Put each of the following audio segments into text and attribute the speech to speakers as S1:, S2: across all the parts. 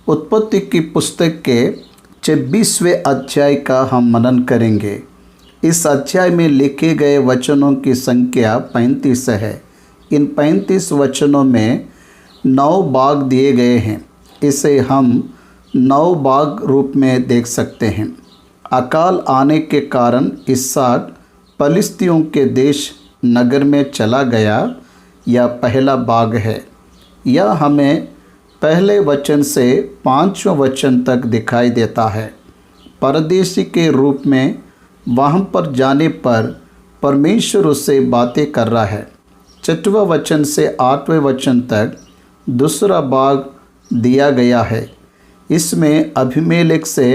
S1: उत्पत्ति की पुस्तक के 26वें अध्याय का हम मनन करेंगे। इस अध्याय में लिखे गए वचनों की संख्या 35 है। इन 35 वचनों में 9 भाग दिए गए हैं। इसे हम 9 भाग रूप में देख सकते हैं। अकाल आने के कारण इसहाक पलिश्तियों के देश नगर में चला गया, यह पहला भाग है। यह हमें पहले वचन से 5वें वचन तक दिखाई देता है। परदेशी के रूप में वहाँ पर जाने पर परमेश्वर उससे बातें कर रहा है। 6वें वचन से 8वें वचन तक दूसरा भाग दिया गया है। इसमें अबीमेलेक से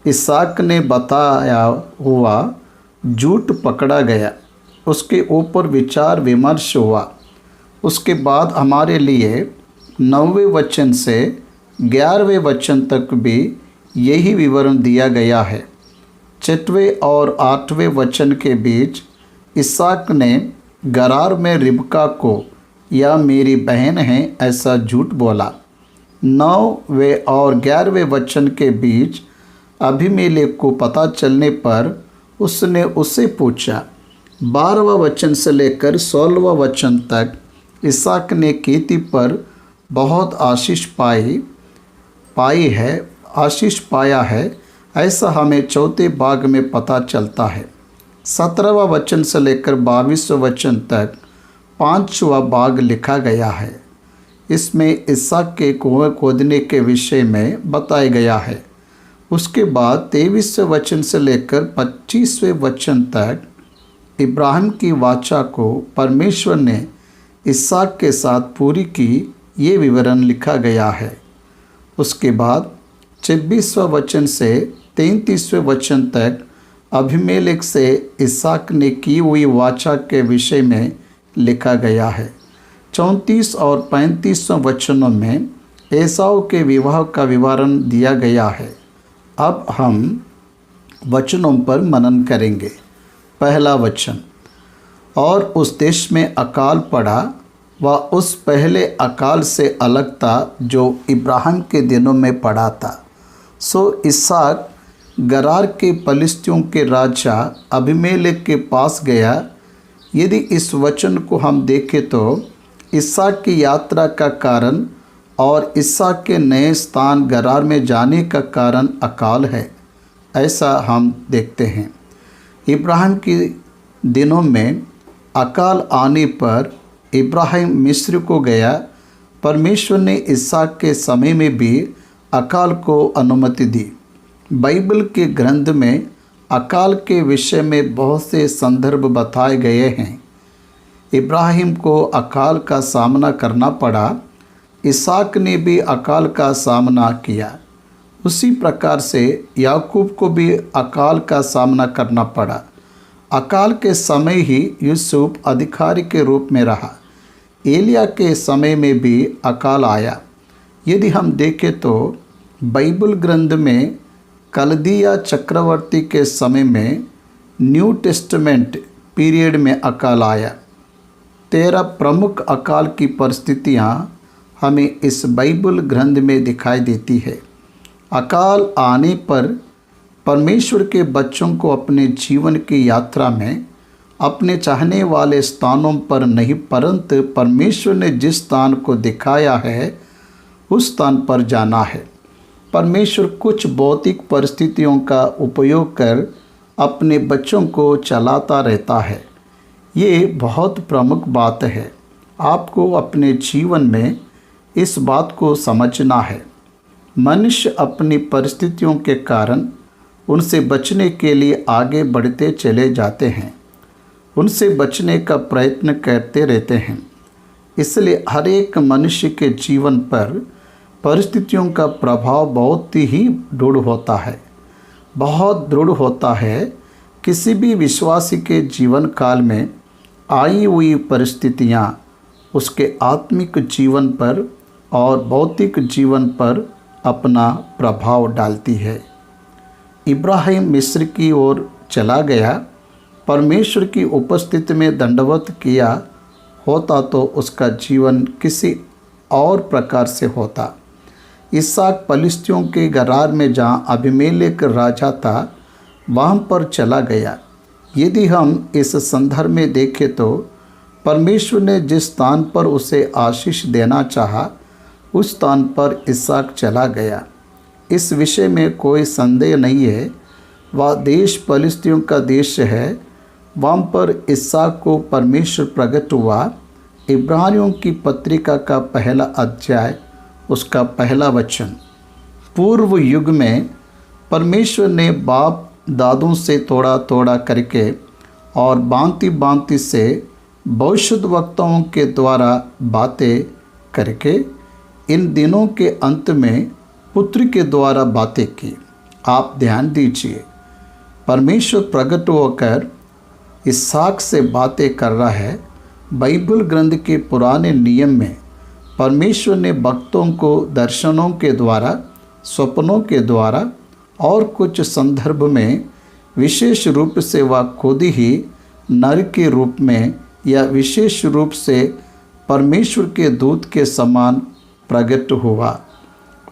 S1: इसहाक ने बताया हुआ झूठ पकड़ा गया, उसके ऊपर विचार विमर्श हुआ। उसके बाद हमारे लिए 9वें वचन से 11वें वचन तक भी यही विवरण दिया गया है। 6वें और 8वें वचन के बीच इसहाक ने गरार में रिबका को यह मेरी बहन है ऐसा झूठ बोला। 9वें और 11वें वचन के बीच अबीमेलेक को पता चलने पर उसने उससे पूछा। 12वां वचन से लेकर 16वां वचन तक इसहाक ने खेती पर बहुत आशीष पाया है ऐसा हमें चौथे भाग में पता चलता है। 17वां वचन से लेकर 22वें वचन तक 5वां भाग लिखा गया है। इसमें इसहाक के कुएं खोदने के विषय में बताया गया है। उसके बाद 23वें वचन से लेकर 25वें वचन तक इब्राहिम की वाचा को परमेश्वर ने इसहाक के साथ पूरी की, ये विवरण लिखा गया है। उसके बाद 26वें वचन से 33वें वचन तक अबीमेलेक से इसहाक ने की हुई वाचा के विषय में लिखा गया है। 34 और 35वें वचनों में एसाव के विवाह का विवरण दिया गया है। अब हम वचनों पर मनन करेंगे। पहला वचन, और उस देश में अकाल पड़ा, वह उस पहले अकाल से अलग था जो इब्राहिम के दिनों में पड़ा था। सो इसहाक गरार के पलिश्तियों के राजा अबीमेलेक के पास गया। यदि इस वचन को हम देखें तो इसहाक की यात्रा का कारण और इसहाक के नए स्थान गरार में जाने का कारण अकाल है, ऐसा हम देखते हैं। इब्राहिम के दिनों में अकाल आने पर इब्राहिम मिस्र को गया। परमेश्वर ने इसहाक के समय में भी अकाल को अनुमति दी। बाइबल के ग्रंथ में अकाल के विषय में बहुत से संदर्भ बताए गए हैं। इब्राहिम को अकाल का सामना करना पड़ा, इसहाक ने भी अकाल का सामना किया। उसी प्रकार से याकूब को भी अकाल का सामना करना पड़ा। अकाल के समय ही यूसुफ अधिकारी के रूप में रहा। एलिया के समय में भी अकाल आया। यदि हम देखें तो बाइबल ग्रंथ में कलदिया चक्रवर्ती के समय में न्यू टेस्टमेंट पीरियड में अकाल आया। 13 प्रमुख अकाल की परिस्थितियाँ हमें इस बाइबल ग्रंथ में दिखाई देती है। अकाल आने पर परमेश्वर के बच्चों को अपने जीवन की यात्रा में अपने चाहने वाले स्थानों पर नहीं, परंतु परमेश्वर ने जिस स्थान को दिखाया है उस स्थान पर जाना है। परमेश्वर कुछ भौतिक परिस्थितियों का उपयोग कर अपने बच्चों को चलाता रहता है। ये बहुत प्रमुख बात है। आपको अपने जीवन में इस बात को समझना है। मनुष्य अपनी परिस्थितियों के कारण उनसे बचने के लिए आगे बढ़ते चले जाते हैं, उनसे बचने का प्रयत्न करते रहते हैं। इसलिए हर एक मनुष्य के जीवन पर परिस्थितियों का प्रभाव बहुत ही दृढ़ होता है, बहुत दृढ़ होता है। किसी भी विश्वासी के जीवन काल में आई हुई परिस्थितियाँ उसके आत्मिक जीवन पर और भौतिक जीवन पर अपना प्रभाव डालती है। इब्राहिम मिस्र की ओर चला गया। परमेश्वर की उपस्थिति में दंडवत किया होता तो उसका जीवन किसी और प्रकार से होता। इसहाक पलिश्तियों के गरार में जहाँ अबीमेलेक राजा था वहाँ पर चला गया। यदि हम इस संदर्भ में देखें तो परमेश्वर ने जिस स्थान पर उसे आशीष देना चाहा उस स्थान पर इसहाक चला गया। इस विषय में कोई संदेह नहीं है। वह देश पलिश्तियों का देश है। वहाँ पर इसहाक को परमेश्वर प्रकट हुआ। इब्रानियों की पत्रिका का पहला अध्याय उसका पहला वचन। पूर्व युग में परमेश्वर ने बाप दादों से थोड़ा थोड़ा करके और भांति भांति से भविष्यद्वक्ताओं के द्वारा बातें करके इन दिनों के अंत में पुत्र के द्वारा बातें की। आप ध्यान दीजिए, परमेश्वर प्रकट होकर इसहाक से बातें कर रहा है। बाइबल ग्रंथ के पुराने नियम में परमेश्वर ने भक्तों को दर्शनों के द्वारा, स्वप्नों के द्वारा और कुछ संदर्भ में विशेष रूप से वह खुद ही नर के रूप में या विशेष रूप से परमेश्वर के दूत के समान प्रकट हुआ।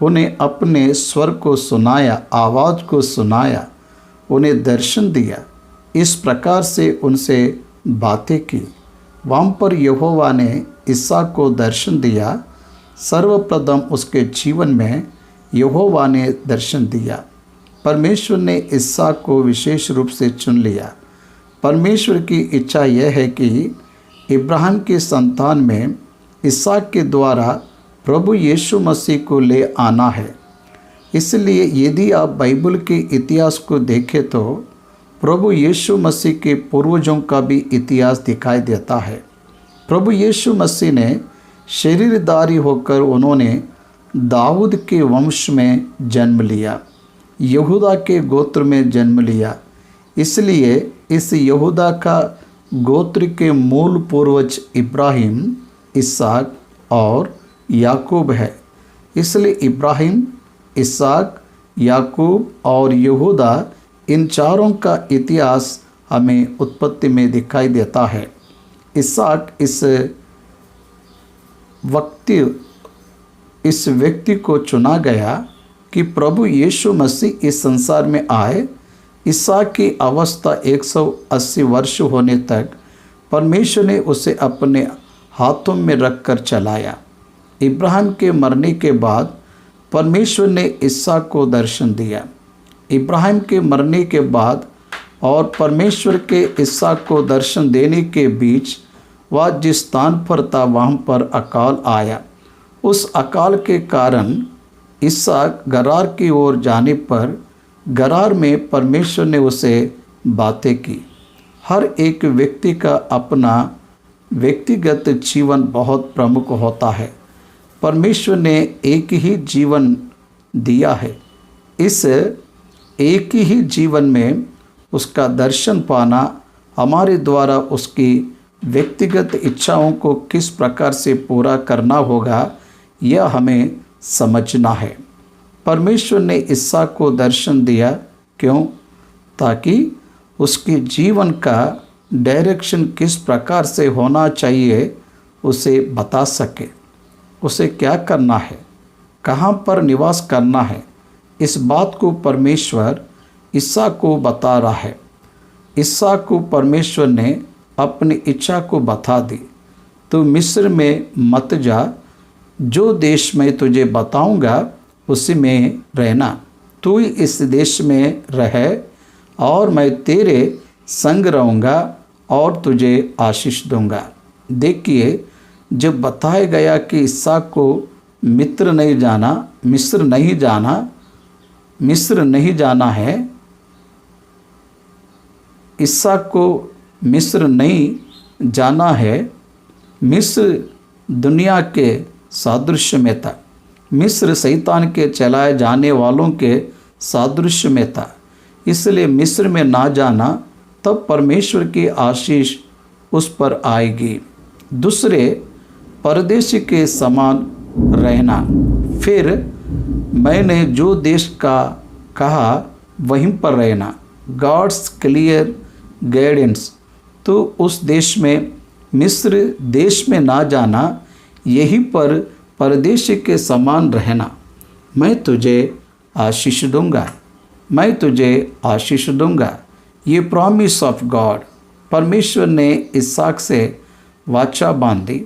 S1: उन्हें अपने स्वर को सुनाया, आवाज़ को सुनाया, उन्हें दर्शन दिया। इस प्रकार से उनसे बातें की। वहाँ पर यहोवा ने इसहाक को दर्शन दिया। सर्वप्रथम उसके जीवन में यहोवा ने दर्शन दिया। परमेश्वर ने इसहाक को विशेष रूप से चुन लिया। परमेश्वर की इच्छा यह है कि इब्राहिम के संतान में इसहाक के द्वारा प्रभु यीशु मसीह को ले आना है। इसलिए यदि आप बाइबल के इतिहास को देखें तो प्रभु यीशु मसीह के पूर्वजों का भी इतिहास दिखाई देता है। प्रभु यीशु मसीह ने शरीरधारी होकर उन्होंने दाऊद के वंश में जन्म लिया, यहूदा के गोत्र में जन्म लिया। इसलिए इस यहूदा का गोत्र के मूल पूर्वज इब्राहिम, इसहाक और याकूब है। इसलिए इब्राहिम, इसहाक, याकूब और यहूदा, इन चारों का इतिहास हमें उत्पत्ति में दिखाई देता है। इसहाक इस व्यक्ति को चुना गया कि प्रभु यीशु मसीह इस संसार में आए। इसहाक की अवस्था 180 वर्ष होने तक परमेश्वर ने उसे अपने हाथों में रखकर चलाया। इब्राहिम के मरने के बाद परमेश्वर ने इसहाक को दर्शन दिया। इब्राहिम के मरने के बाद और परमेश्वर के इसहाक को दर्शन देने के बीच वह जिस स्थान पर था वहाँ पर अकाल आया। उस अकाल के कारण इसहाक गरार की ओर जाने पर गरार में परमेश्वर ने उसे बातें की। हर एक व्यक्ति का अपना व्यक्तिगत जीवन बहुत प्रमुख होता है। परमेश्वर ने एक ही जीवन दिया है। इस एक ही जीवन में उसका दर्शन पाना, हमारे द्वारा उसकी व्यक्तिगत इच्छाओं को किस प्रकार से पूरा करना होगा, यह हमें समझना है। परमेश्वर ने इसहाक को दर्शन दिया। क्यों? ताकि उसके जीवन का डायरेक्शन किस प्रकार से होना चाहिए उसे बता सके। उसे क्या करना है, कहाँ पर निवास करना है, इस बात को परमेश्वर इसहाक को बता रहा है। इसहाक को परमेश्वर ने अपनी इच्छा को बता दी। तू मिस्र में मत जा, जो देश मैं तुझे बताऊंगा उसी में रहना। तू इस देश में रह और मैं तेरे संग रहूँगा और तुझे आशीष दूंगा। देखिए, जब बताया गया कि इसहाक को मिस्र नहीं जाना है, इसहाक को मिस्र नहीं जाना है। मिस्र दुनिया के सादृश्य में था। मिस्र शैतान के चलाए जाने वालों के सादृश्य में था। इसलिए मिस्र में ना जाना, तब परमेश्वर की आशीष उस पर आएगी। दूसरे, परदेशी के समान रहना। फिर मैंने जो देश का कहा वहीं पर रहना। God's clear guidance. तो उस देश में, मिस्र देश में ना जाना, यहीं पर परदेशी के समान रहना। मैं तुझे आशीष दूंगा, मैं तुझे आशीष दूंगा। ये प्रॉमिस ऑफ गॉड, परमेश्वर ने इसहाक से वाचा बांधी।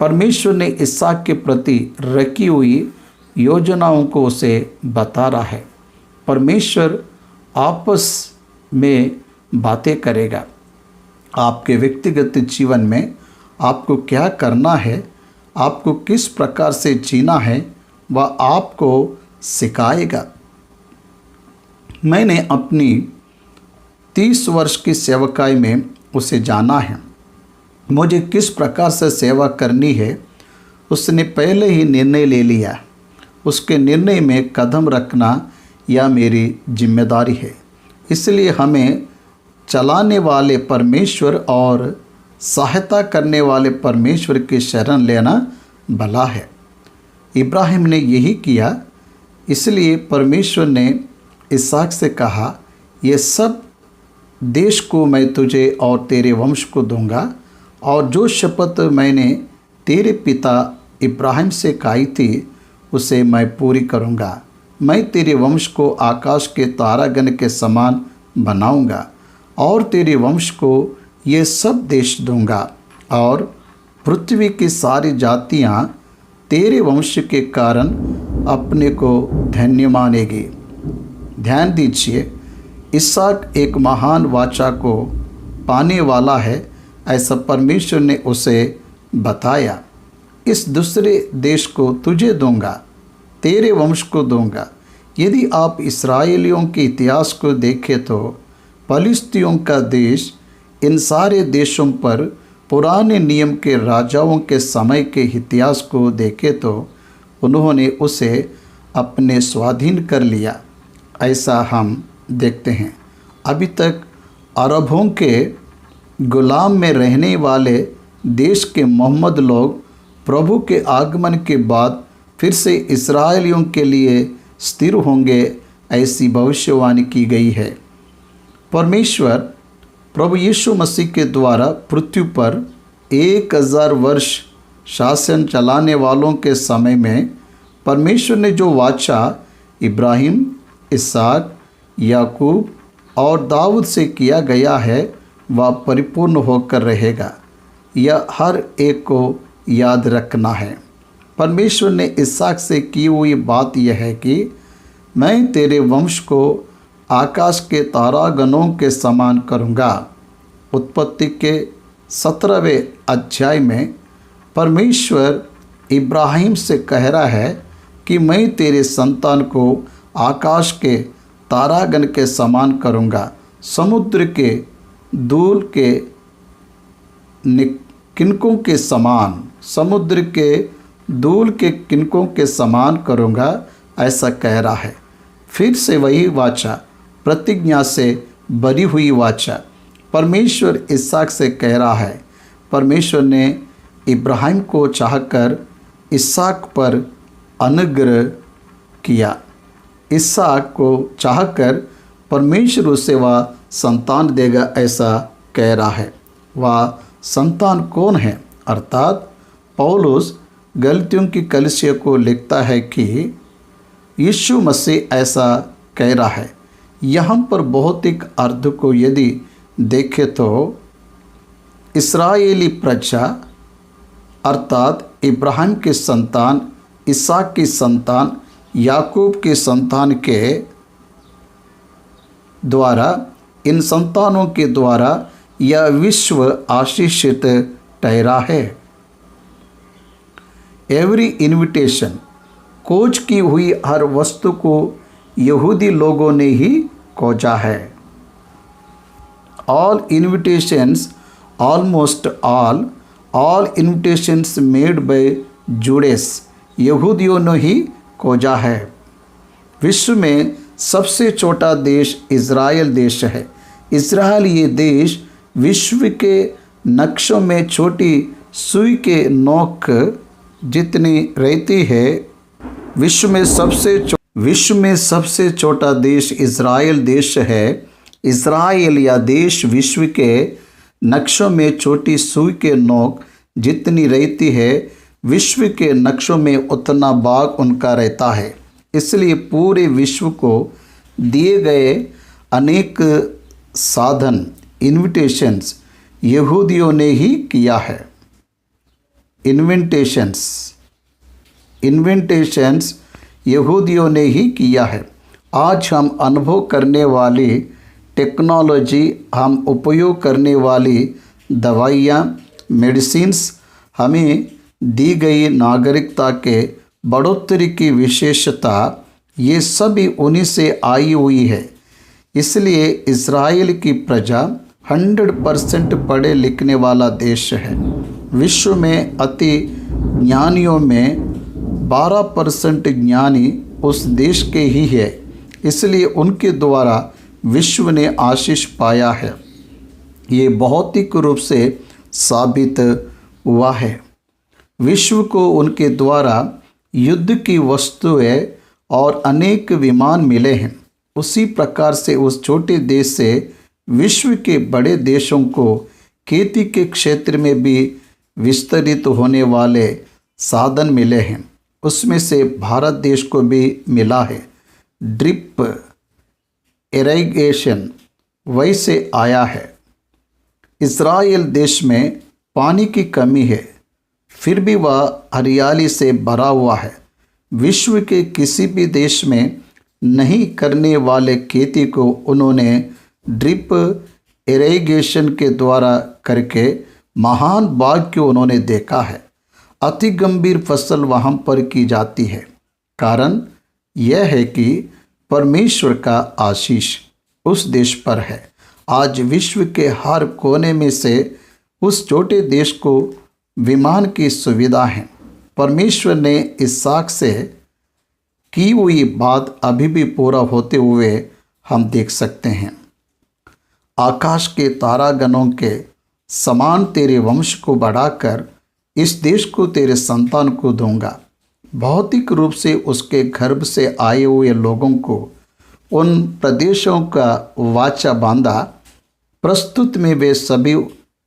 S1: परमेश्वर ने इसहाक के प्रति रखी हुई योजनाओं को उसे बता रहा है। परमेश्वर आपस में बातें करेगा। आपके व्यक्तिगत जीवन में आपको क्या करना है, आपको किस प्रकार से जीना है, वह आपको सिखाएगा। मैंने अपनी 30 वर्ष की सेवकाई में उसे जाना है। मुझे किस प्रकार से सेवा करनी है, उसने पहले ही निर्णय ले लिया। उसके निर्णय में कदम रखना यह मेरी जिम्मेदारी है। इसलिए हमें चलाने वाले परमेश्वर और सहायता करने वाले परमेश्वर की शरण लेना भला है। इब्राहिम ने यही किया। इसलिए परमेश्वर ने इसहाक से कहा, ये सब देश को मैं तुझे और तेरे वंश को दूंगा, और जो शपथ मैंने तेरे पिता इब्राहिम से खाई थी उसे मैं पूरी करूंगा। मैं तेरे वंश को आकाश के तारागण के समान बनाऊंगा, और तेरे वंश को ये सब देश दूंगा, और पृथ्वी की सारी जातियां तेरे वंश के कारण अपने को धन्य मानेगी। ध्यान दीजिए, इसहाक एक महान वाचा को पाने वाला है, ऐसा परमेश्वर ने उसे बताया। इस दूसरे देश को तुझे दूंगा, तेरे वंश को दूंगा। यदि आप इस्राएलियों के इतिहास को देखें तो फलिस्तियों का देश इन सारे देशों पर पुराने नियम के राजाओं के समय के इतिहास को देखें तो उन्होंने उसे अपने स्वाधीन कर लिया, ऐसा हम देखते हैं। अभी तक अरबों के गुलाम में रहने वाले देश के मोहम्मद लोग प्रभु के आगमन के बाद फिर से इस्राएलियों के लिए स्थिर होंगे, ऐसी भविष्यवाणी की गई है। परमेश्वर प्रभु यीशु मसीह के द्वारा पृथ्वी पर 1000 वर्ष शासन चलाने वालों के समय में परमेश्वर ने जो वाचा इब्राहिम, इसहाक, याकूब और दाऊद से किया गया है वह परिपूर्ण होकर रहेगा। यह हर एक को याद रखना है। परमेश्वर ने इसहाक से की हुई बात यह है कि मैं तेरे वंश को आकाश के तारागणों के समान करूँगा। उत्पत्ति के 17वें अध्याय में परमेश्वर इब्राहिम से कह रहा है कि मैं तेरे संतान को आकाश के तारागण के समान करूँगा, समुद्र के धूल के किनकों के समान, समुद्र के धूल के किनकों के समान करूँगा, ऐसा कह रहा है। फिर से वही वाचा, प्रतिज्ञा से भरी हुई वाचा परमेश्वर इसहाक से कह रहा है। परमेश्वर ने इब्राहिम को चाहकर इसहाक पर अनुग्रह किया। इसहाक को चाहकर परमेश्वर उसे वह संतान देगा, ऐसा कह रहा है। वह संतान कौन है? अर्थात पौलुस गलतियों की कलीसिया को लिखता है कि यीशु मसीह ऐसा कह रहा है। यहाँ पर भौतिक अर्थ को यदि देखें तो इस्राएली प्रजा अर्थात इब्राहिम के संतान, इसहाक की संतान, याकूब के संतान के द्वारा, इन संतानों के द्वारा यह विश्व आशीषित ठहरा है। एवरी इन्विटेशन, खोज की हुई हर वस्तु को यहूदी लोगों ने ही खोजा है। All invitations, almost all invitations made by जूडेस, यहूदियों ने ही खोजा है। विश्व में सबसे छोटा देश इज़राइल देश है। इज़राइल ये देश विश्व के नक्शों में छोटी सुई के नोक जितनी रहती है। विश्व में सबसे छोटा देश इज़राइल देश है। इज़राइल या देश विश्व के नक्शों में छोटी सुई के नोक जितनी रहती है, विश्व के नक्शों में उतना भाग उनका रहता है। इसलिए पूरे विश्व को दिए गए अनेक साधन इन्विटेशंस यहूदियों ने ही किया है। इन्वेंटेशंस यहूदियों ने ही किया है। आज हम अनुभव करने वाली टेक्नोलॉजी, हम उपयोग करने वाली दवाइयाँ, मेडिसिन्स, हमें दी गई नागरिकता के बढ़ोतरी की विशेषता, ये सभी उन्हीं से आई हुई है। इसलिए इज़राइल की प्रजा 100% पढ़े लिखने वाला देश है। विश्व में अति ज्ञानियों में 12% ज्ञानी उस देश के ही है। इसलिए उनके द्वारा विश्व ने आशीष पाया है। ये भौतिक रूप से साबित हुआ है। विश्व को उनके द्वारा युद्ध की वस्तुएं और अनेक विमान मिले हैं। उसी प्रकार से उस छोटे देश से विश्व के बड़े देशों को खेती के क्षेत्र में भी विस्तरित होने वाले साधन मिले हैं। उसमें से भारत देश को भी मिला है। ड्रिप इरिगेशन वैसे आया है। इज़राइल देश में पानी की कमी है, फिर भी वह हरियाली से भरा हुआ है। विश्व के किसी भी देश में नहीं करने वाले खेती को उन्होंने ड्रिप इरिगेशन के द्वारा करके महान भाग्य उन्होंने देखा है। अति गंभीर फसल वहाँ पर की जाती है। कारण यह है कि परमेश्वर का आशीष उस देश पर है। आज विश्व के हर कोने में से उस छोटे देश को विमान की सुविधा है। परमेश्वर ने इसहाक से की हुई बात अभी भी पूरा होते हुए हम देख सकते हैं। आकाश के तारागणों के समान तेरे वंश को बढ़ाकर इस देश को तेरे संतान को दूंगा। भौतिक रूप से उसके गर्भ से आए हुए लोगों को उन प्रदेशों का वाचा बांधा। प्रस्तुत में वे सभी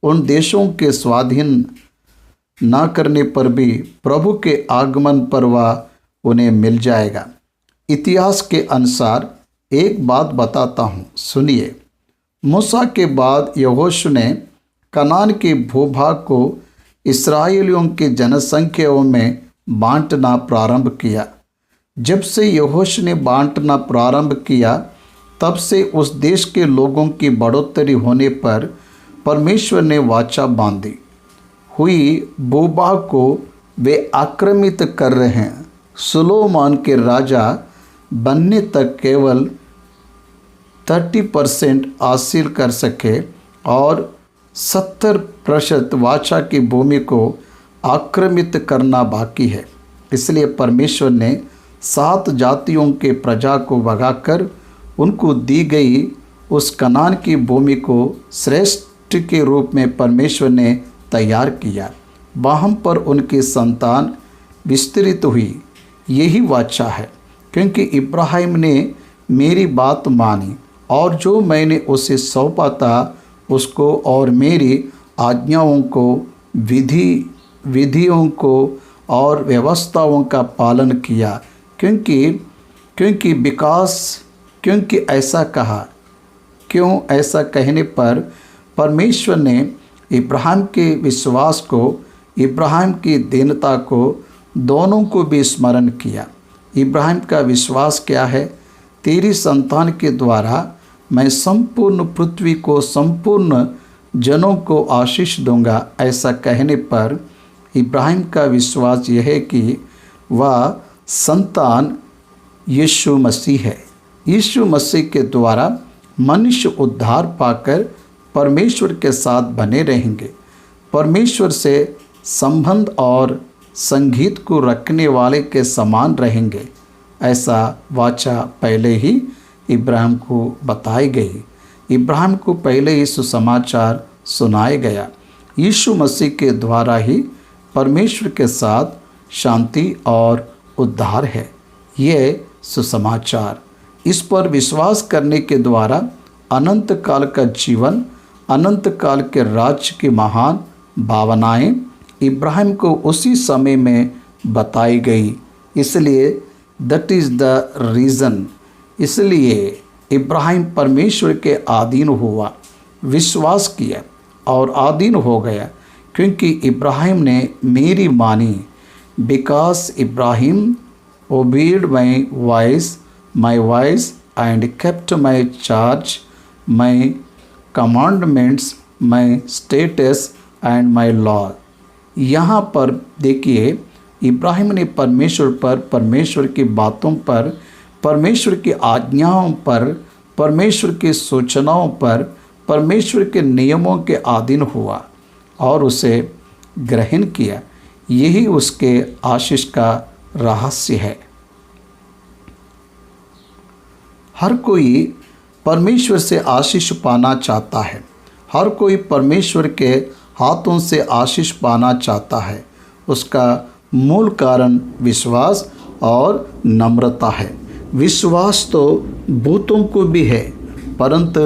S1: उन देशों के स्वाधीन न करने पर भी प्रभु के आगमन पर वह उन्हें मिल जाएगा। इतिहास के अनुसार एक बात बताता हूँ, सुनिए। मूसा के बाद यहोशू ने कनान के भूभाग को इस्राएलियों के जनसंख्याओं में बांटना प्रारंभ किया। जब से यहोशू ने बांटना प्रारंभ किया, तब से उस देश के लोगों की बढ़ोतरी होने पर परमेश्वर ने वाचा बांधी हुई भूभाग को वे आक्रमित कर रहे हैं। सुलोमान के राजा बनने तक केवल 30% हासिल कर सके और 70% वाचा की भूमि को आक्रमित करना बाकी है। इसलिए परमेश्वर ने 7 जातियों के प्रजा को भगाकर उनको दी गई उस कनान की भूमि को श्रेष्ठ के रूप में परमेश्वर ने तैयार किया। वहाँ पर उनकी संतान विस्तृत हुई। यही वाचा है, क्योंकि इब्राहिम ने मेरी बात मानी और जो मैंने उसे सौंपा था उसको और मेरी आज्ञाओं को, विधियों को और व्यवस्थाओं का पालन किया। क्योंकि ऐसा कहा। क्यों ऐसा कहने पर परमेश्वर ने इब्राहिम के विश्वास को, इब्राहिम की दीनता को, दोनों को भी स्मरण किया। इब्राहिम का विश्वास क्या है? तेरी संतान के द्वारा मैं संपूर्ण पृथ्वी को, संपूर्ण जनों को आशीष दूंगा। ऐसा कहने पर इब्राहिम का विश्वास यह है कि वह संतान यीशु मसीह है। यीशु मसीह के द्वारा मनुष्य उद्धार पाकर परमेश्वर के साथ बने रहेंगे, परमेश्वर से संबंध और संगीत को रखने वाले के समान रहेंगे। ऐसा वाचा पहले ही इब्राहिम को बताई गई। इब्राहिम को पहले ही सुसमाचार सुनाया गया। यीशु मसीह के द्वारा ही परमेश्वर के साथ शांति और उद्धार है। ये सुसमाचार, इस पर विश्वास करने के द्वारा अनंत काल का जीवन, अनंत काल के राज्य की महान भावनाएं इब्राहिम को उसी समय में बताई गई। इसलिए दैट इज़ द रीज़न। इसलिए इब्राहिम परमेश्वर के अधीन हुआ, विश्वास किया और अधीन हो गया, क्योंकि इब्राहिम ने मेरी मानी। Because Ibrahim obeyed my voice and kept my charge, my commandments, my statutes and my law. यहाँ पर देखिए, इब्राहिम ने परमेश्वर पर, परमेश्वर की बातों पर, परमेश्वर की आज्ञाओं पर, परमेश्वर की सूचनाओं पर, परमेश्वर के नियमों के अधीन हुआ और उसे ग्रहण किया। यही उसके आशीष का रहस्य है। हर कोई परमेश्वर से आशीष पाना चाहता है। हर कोई परमेश्वर के हाथों से आशीष पाना चाहता है। उसका मूल कारण विश्वास और नम्रता है। विश्वास तो भूतों को भी है, परंतु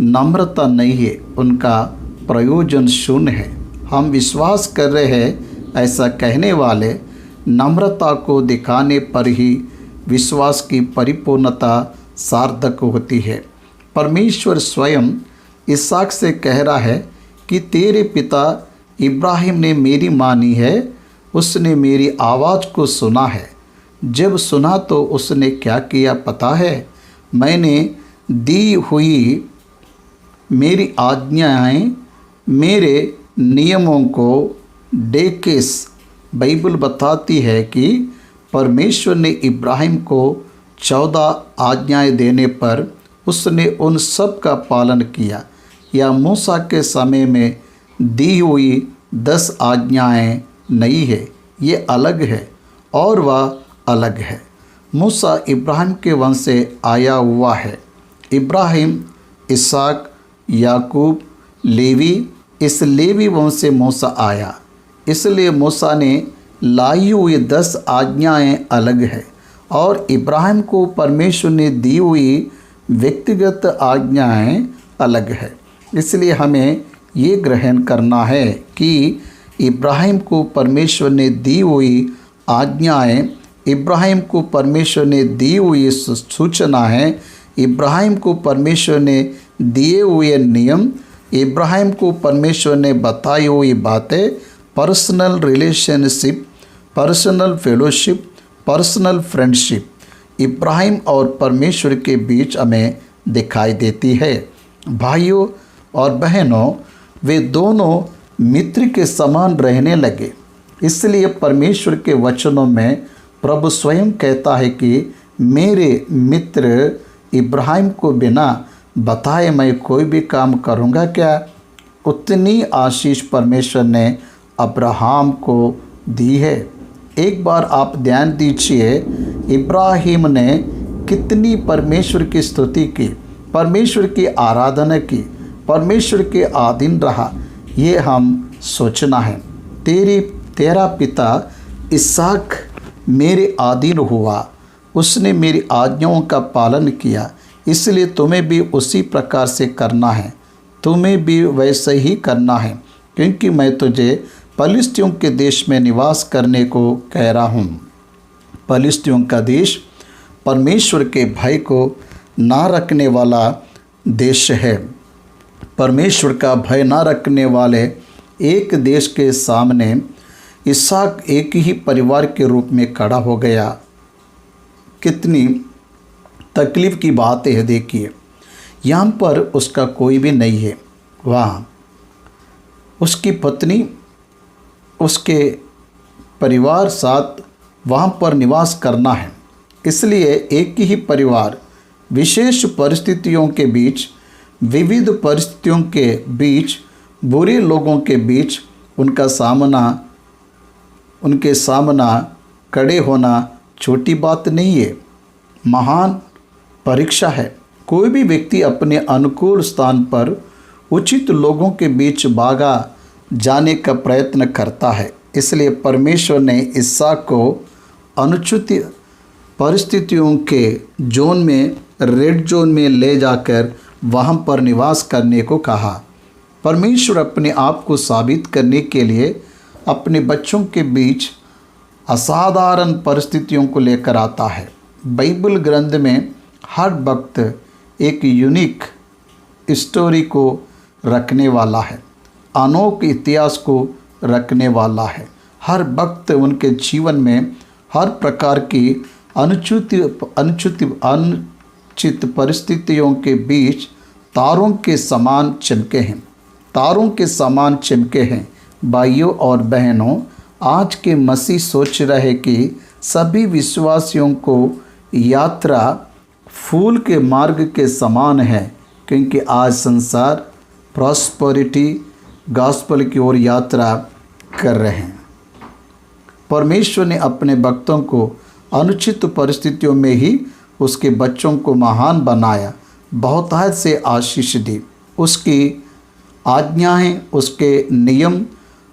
S1: नम्रता नहीं है, उनका प्रयोजन शून्य है। हम विश्वास कर रहे हैं ऐसा कहने वाले नम्रता को दिखाने पर ही विश्वास की परिपूर्णता सार्थक होती है। परमेश्वर स्वयं इसहाक से कह रहा है कि तेरे पिता इब्राहिम ने मेरी मानी है, उसने मेरी आवाज़ को सुना है। जब सुना तो उसने क्या किया पता है? मैंने दी हुई मेरी आज्ञाएं, मेरे नियमों को डेकेस। बाइबल बताती है कि परमेश्वर ने इब्राहिम को 14 आज्ञाएं देने पर उसने उन सब का पालन किया। या मूसा के समय में दी हुई 10 आज्ञाएं नहीं है, ये अलग है और वह अलग है। मूसा इब्राहिम के वंश से आया हुआ है। इब्राहिम, इसहाक, याकूब, लेवी, इस लेवी वंश से मूसा आया। इसलिए मूसा ने लाई हुई 10 आज्ञाएं अलग है और इब्राहिम को परमेश्वर ने दी हुई व्यक्तिगत आज्ञाएं अलग है। इसलिए हमें ये ग्रहण करना है कि इब्राहिम को परमेश्वर ने दी हुई आज्ञाएं, इब्राहिम को परमेश्वर ने दी हुई सूचना है, इब्राहिम को परमेश्वर ने दिए हुए नियम, इब्राहिम को परमेश्वर ने बताई हुई बातें, personal relationship, personal fellowship, personal friendship Ibrahim और परमेश्वर के बीच हमें दिखाई देती है। भाइयों और बहनों, वे दोनों मित्र के समान रहने लगे। इसलिए परमेश्वर के वचनों में प्रभु स्वयं कहता है कि मेरे मित्र इब्राहिम को बिना बताए मैं कोई भी काम करूँगा क्या? उतनी आशीष परमेश्वर ने अब्राहम को दी है। एक बार आप ध्यान दीजिए, इब्राहिम ने कितनी परमेश्वर की स्तुति की, परमेश्वर की आराधना की, परमेश्वर के अधीन रहा। ये हम सोचना है। तेरा पिता इसहाक मेरे अधीन हुआ, उसने मेरी आज्ञाओं का पालन किया, इसलिए तुम्हें भी उसी प्रकार से करना है, तुम्हें भी वैसे ही करना है, क्योंकि मैं तुझे पलिश्तियों के देश में निवास करने को कह रहा हूँ। पलिश्तियों का देश परमेश्वर के भय को ना रखने वाला देश है। परमेश्वर का भय ना रखने वाले एक देश के सामने इसहाक एक ही परिवार के रूप में खड़ा हो गया। कितनी तकलीफ़ की बात है। देखिए, यहाँ पर उसका कोई भी नहीं है, वहाँ उसकी पत्नी, उसके परिवार साथ वहाँ पर निवास करना है। इसलिए एक ही परिवार विशेष परिस्थितियों के बीच, विविध परिस्थितियों के बीच, बुरे लोगों के बीच उनके सामना खड़े होना छोटी बात नहीं है, महान परीक्षा है। कोई भी व्यक्ति अपने अनुकूल स्थान पर उचित लोगों के बीच भागा जाने का प्रयत्न करता है। इसलिए परमेश्वर ने इसहाक को अनुचित परिस्थितियों के जोन में, रेड जोन में ले जाकर वहाँ पर निवास करने को कहा। परमेश्वर अपने आप को साबित करने के लिए अपने बच्चों के बीच असाधारण परिस्थितियों को लेकर आता है। बाइबल ग्रंथ में हर वक्त एक यूनिक स्टोरी को रखने वाला है, अनोखे इतिहास को रखने वाला है। हर वक्त उनके जीवन में हर प्रकार की अनुचित परिस्थितियों के बीच तारों के समान चमके हैं, तारों के समान चमके हैं। भाइयों और बहनों, आज के मसीह सोच रहे कि सभी विश्वासियों को यात्रा फूल के मार्ग के समान है, क्योंकि आज संसार प्रॉस्पेरिटी गॉस्पेल की ओर यात्रा कर रहे हैं। परमेश्वर ने अपने भक्तों को अनुचित परिस्थितियों में ही उसके बच्चों को महान बनाया, बहुतायत से आशीष दी। उसकी आज्ञाएं, उसके नियम,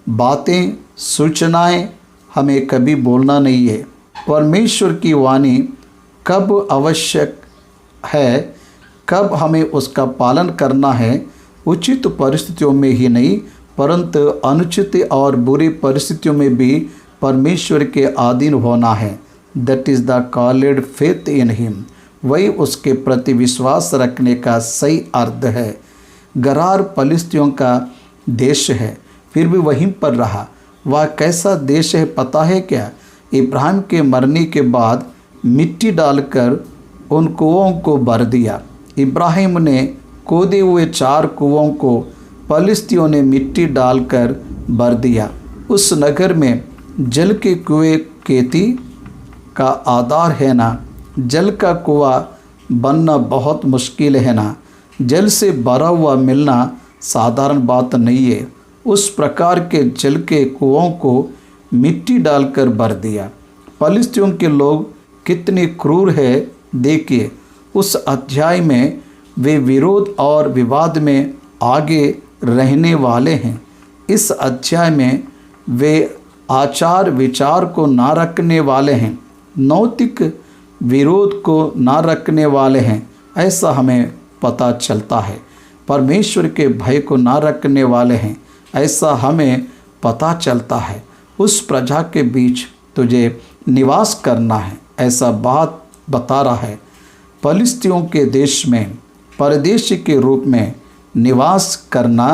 S1: बातें, सूचनाएं हमें कभी बोलना नहीं है। परमेश्वर की वाणी कब आवश्यक है, कब हमें उसका पालन करना है, उचित परिस्थितियों में ही नहीं परंतु अनुचित और बुरी परिस्थितियों में भी परमेश्वर के अधीन होना है। That is the called faith in him. वही उसके प्रति विश्वास रखने का सही अर्थ है। गरार फलिस्तियों का देश है, फिर भी वहीं पर रहा। वह कैसा देश है पता है क्या? इब्राहिम के मरने के बाद मिट्टी डालकर उन कुओं को भर दिया। इब्राहिम ने खोदे हुए 4 कुओं को फलिस्तियों ने मिट्टी डालकर भर दिया। उस नगर में जल के कुएं खेती का आधार है ना। जल का कुआं बनना बहुत मुश्किल है ना। जल से भरा हुआ मिलना साधारण बात नहीं है। उस प्रकार के जल के कुओं को मिट्टी डालकर भर दिया। फलिस्तियों के लोग कितने क्रूर है देखिए। उस अध्याय में वे विरोध और विवाद में आगे रहने वाले हैं। इस अध्याय में वे आचार विचार को ना रखने वाले हैं, नैतिक विरोध को ना रखने वाले हैं, ऐसा हमें पता चलता है। परमेश्वर के भय को ना रखने वाले हैं, ऐसा हमें पता चलता है। उस प्रजा के बीच तुझे निवास करना है, ऐसा बात बता रहा है। फलिस्तियों के देश में परदेशी के रूप में निवास करना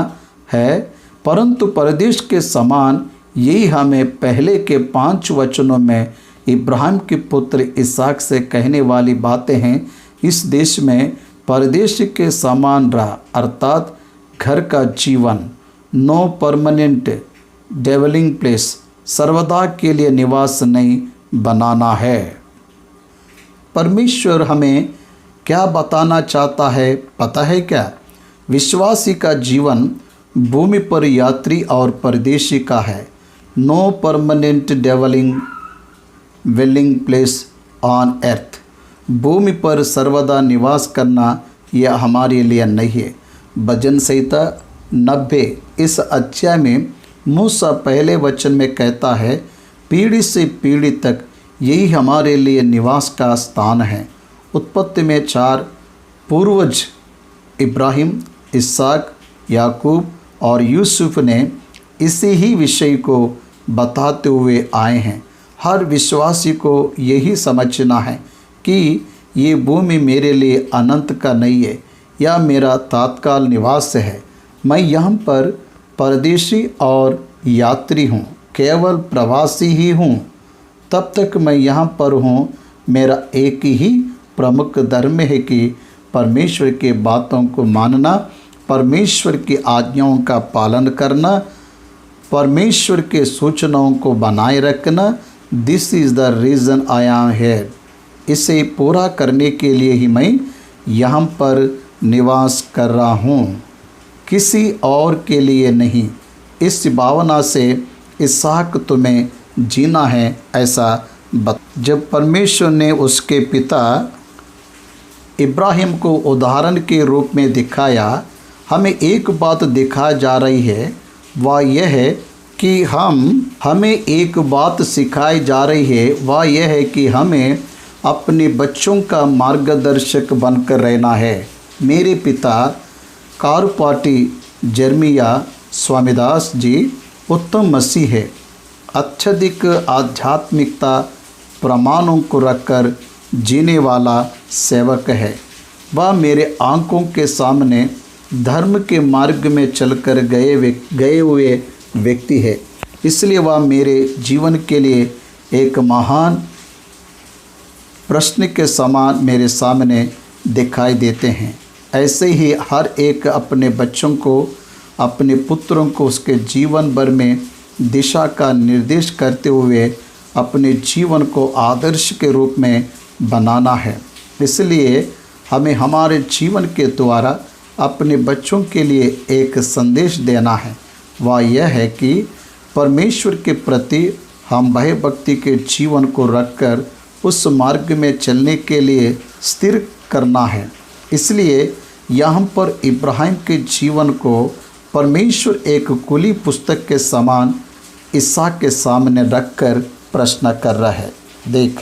S1: है, परंतु परदेश के समान यही हमें पहले के 5 वचनों में इब्राहिम के पुत्र इसहाक से कहने वाली बातें हैं। इस देश में परदेशी के समान रहा, अर्थात घर का जीवन, नो परमानेंट डेवलिंग प्लेस, सर्वदा के लिए निवास नहीं बनाना है। परमेश्वर हमें क्या बताना चाहता है पता है क्या? विश्वासी का जीवन भूमि पर यात्री और परदेशी का है। No permanent dwelling place on earth. भूमि पर सर्वदा निवास करना यह हमारे लिए नहीं है। भजन संहिता 90 इस अध्याय में मूसा पहले वचन में कहता है, पीढ़ी से पीढ़ी तक यही हमारे लिए निवास का स्थान है। उत्पत्ति में 4 पूर्वज इब्राहिम, इसहाक, याकूब और यूसुफ ने इसी ही विषय को बताते हुए आए हैं। हर विश्वासी को यही समझना है कि ये भूमि मेरे लिए अनंत का नहीं है या मेरा तात्काल निवास है। मैं यहाँ पर परदेशी और यात्री हूँ, केवल प्रवासी ही हूँ। तब तक मैं यहाँ पर हूँ। मेरा एक ही प्रमुख धर्म है कि परमेश्वर के बातों को मानना, परमेश्वर की आज्ञाओं का पालन करना, परमेश्वर के सूचनाओं को बनाए रखना। This is the reason I am here. इसे पूरा करने के लिए ही मैं यहाँ पर निवास कर रहा हूँ, किसी और के लिए नहीं। इस भावना से इसहाक तुम्हें जीना है, ऐसा जब परमेश्वर ने उसके पिता इब्राहिम को उदाहरण के रूप में दिखाया, हमें एक बात दिखाई जा रही है, वह यह है कि हमें एक बात सिखाई जा रही है, वह यह है कि हमें अपने बच्चों का मार्गदर्शक बनकर रहना है। मेरे पिता कारुपाटी जर्मिया स्वामीदास जी उत्तम मसीह है। अत्यधिक आध्यात्मिकता प्रमाणों को रखकर जीने वाला सेवक है। वह मेरे आंखों के सामने धर्म के मार्ग में चलकर गए हुए व्यक्ति है, इसलिए वह मेरे जीवन के लिए एक महान प्रश्न के समान मेरे सामने दिखाई देते हैं। ऐसे ही हर एक अपने बच्चों को, अपने पुत्रों को उसके जीवन भर में दिशा का निर्देश करते हुए अपने जीवन को आदर्श के रूप में बनाना है। इसलिए हमें हमारे जीवन के द्वारा अपने बच्चों के लिए एक संदेश देना है। वह यह है कि परमेश्वर के प्रति हम भयभक्ति के जीवन को रखकर उस मार्ग में चलने के लिए स्थिर करना है। इसलिए यहाँ पर इब्राहिम के जीवन को परमेश्वर एक खुली पुस्तक के समान इसहाक के सामने रखकर प्रश्न कर रहा है। देख,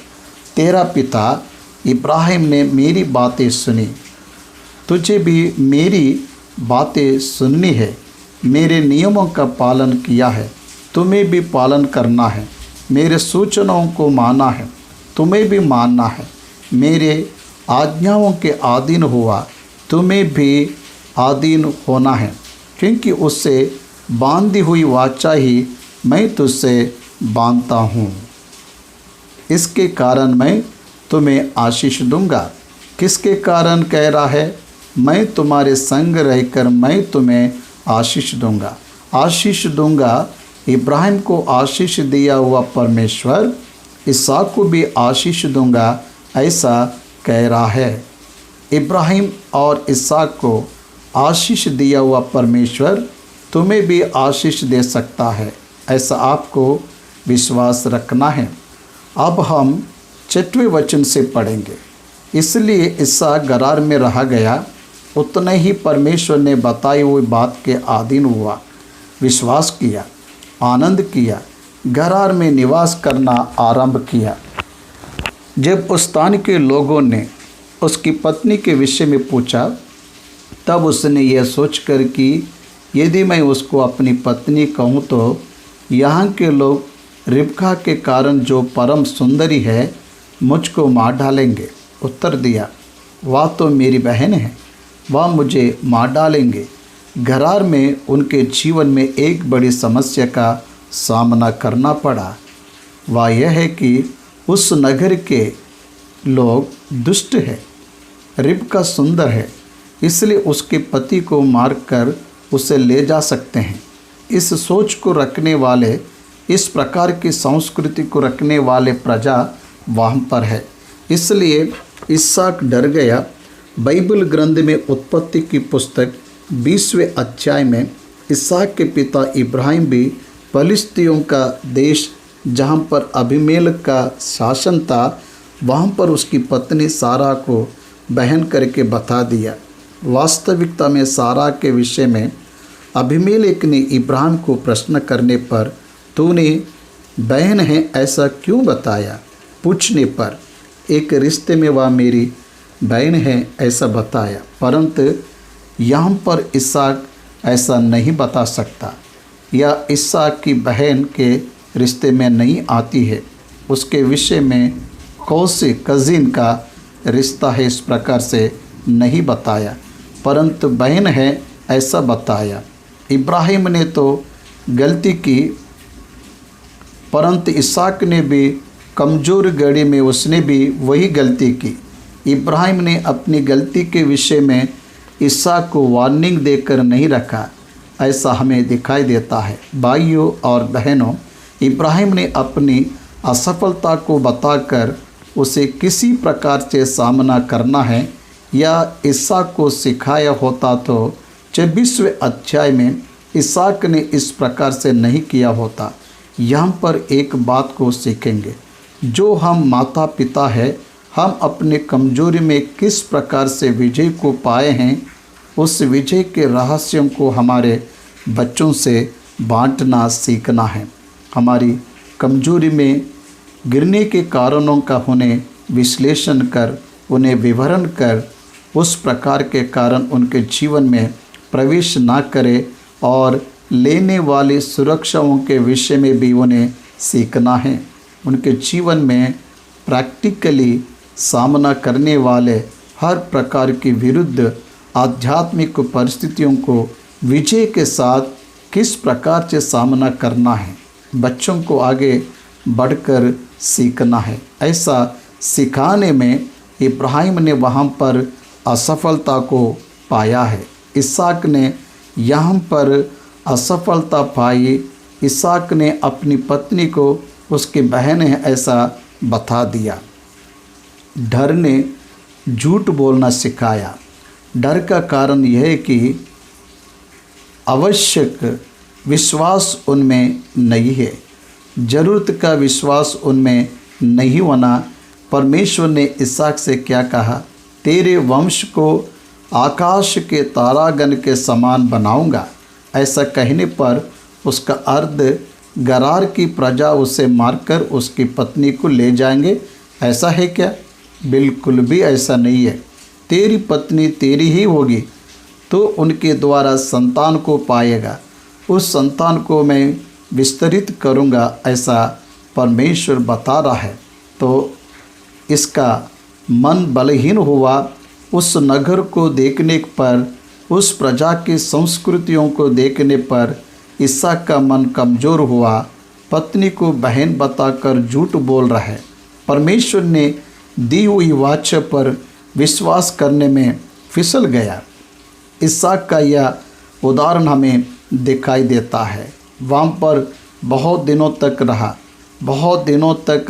S1: तेरा पिता इब्राहिम ने मेरी बातें सुनी, तुझे भी मेरी बातें सुननी है, मेरे नियमों का पालन किया है, तुम्हें भी पालन करना है, मेरे सूचनाओं को माना है, तुम्हें भी मानना है, मेरे आज्ञाओं के अधीन हुआ, तुम्हें भी अधीन होना है, क्योंकि उससे बांधी हुई वाचा ही मैं तुझसे बांधता हूँ। इसके कारण मैं तुम्हें आशीष दूंगा। किसके कारण कह रहा है? मैं तुम्हारे संग रहकर मैं तुम्हें आशीष दूंगा। आशीष दूंगा, इब्राहिम को आशीष दिया हुआ परमेश्वर इसहाक को भी आशीष दूंगा, ऐसा कह रहा है। इब्राहिम और इसहाक को आशीष दिया हुआ परमेश्वर तुम्हें भी आशीष दे सकता है, ऐसा आपको विश्वास रखना है। अब हम 6वें वचन से पढ़ेंगे। इसलिए इसहाक गरार में रहा गया, उतने ही परमेश्वर ने बताई हुई बात के अधीन हुआ, विश्वास किया, आनंद किया, गरार में निवास करना आरंभ किया। जब उस स्थान के लोगों ने उसकी पत्नी के विषय में पूछा, तब उसने यह सोचकर कि यदि मैं उसको अपनी पत्नी कहूँ तो यहाँ के लोग रिबका के कारण जो परम सुंदरी है मुझको मार डालेंगे। उत्तर दिया, वह तो मेरी बहन है, वह मुझे मार डालेंगे। गरार में उनके जीवन में एक बड़ी समस्या का सामना करना पड़ा। वह यह है कि उस नगर के लोग दुष्ट हैं। रिबका सुंदर है, इसलिए उसके पति को मारकर उसे ले जा सकते हैं। इस सोच को रखने वाले, इस प्रकार की संस्कृति को रखने वाले प्रजा वहाँ पर है। इसलिए इसहाक डर गया। बाइबल ग्रंथ में उत्पत्ति की पुस्तक 20वें अध्याय में इसहाक के पिता इब्राहिम भी फलिस्तियों का देश जहाँ पर अबीमेलेक का शासन था, वहाँ पर उसकी पत्नी सारा को बहन करके बता दिया। वास्तविकता में सारा के विषय में अबीमेलेक ने इब्राहिम को प्रश्न करने पर तूने बहन है ऐसा क्यों बताया? पूछने पर एक रिश्ते में वह मेरी बहन है ऐसा बताया, परंतु यहाँ पर इसहाक ऐसा नहीं बता सकता, या इसहाक की बहन के रिश्ते में नहीं आती है। उसके विषय में कौसे कज़िन का रिश्ता है इस प्रकार से नहीं बताया, परंतु बहन है ऐसा बताया। इब्राहिम ने तो गलती की, परंतु इसहाक ने भी कमज़ोर घड़ी में उसने भी वही गलती की। इब्राहिम ने अपनी गलती के विषय में इसहाक को वार्निंग देकर नहीं रखा, ऐसा हमें दिखाई देता है। भाइयों और बहनों, इब्राहिम ने अपनी असफलता को बताकर उसे किसी प्रकार से सामना करना है या इसहाक को सिखाया होता तो 26वें अध्याय में इसहाक ने इस प्रकार से नहीं किया होता। यहाँ पर एक बात को सीखेंगे, जो हम माता पिता हैं, हम अपने कमजोरी में किस प्रकार से विजय को पाए हैं, उस विजय के रहस्यों को हमारे बच्चों से बांटना सीखना है। हमारी कमजोरी में गिरने के कारणों का उन्हें विश्लेषण कर, उन्हें विवरण कर, उस प्रकार के कारण उनके जीवन में प्रवेश ना करें और लेने वाली सुरक्षाओं के विषय में भी उन्हें सीखना है। उनके जीवन में प्रैक्टिकली सामना करने वाले हर प्रकार की विरुद्ध आध्यात्मिक परिस्थितियों को विजय के साथ किस प्रकार से सामना करना है, बच्चों को आगे बढ़कर सीखना है। ऐसा सिखाने में इब्राहिम ने वहाँ पर असफलता को पाया है। इसहाक ने यहाँ पर असफलता पाई। इसहाक ने अपनी पत्नी को उसकी बहन है ऐसा बता दिया। डर ने झूठ बोलना सिखाया। डर का कारण यह है कि आवश्यक विश्वास उनमें नहीं है, ज़रूरत का विश्वास उनमें नहीं होना। परमेश्वर ने इसहाक से क्या कहा, तेरे वंश को आकाश के तारागण के समान बनाऊंगा। ऐसा कहने पर उसका अर्थ गरार की प्रजा उसे मारकर उसकी पत्नी को ले जाएंगे, ऐसा है क्या? बिल्कुल भी ऐसा नहीं है। तेरी पत्नी तेरी ही होगी, तो उनके द्वारा संतान को पाएगा, उस संतान को मैं विस्तरित करूँगा, ऐसा परमेश्वर बता रहा है। तो इसका मन बलहीन हुआ। उस नगर को देखने पर, उस प्रजा की संस्कृतियों को देखने पर इसहाक का मन कमज़ोर हुआ। पत्नी को बहन बताकर झूठ बोल रहा है। परमेश्वर ने दी हुई वाचा पर विश्वास करने में फिसल गया। इसहाक का यह उदाहरण हमें दिखाई देता है। वहाँ पर बहुत दिनों तक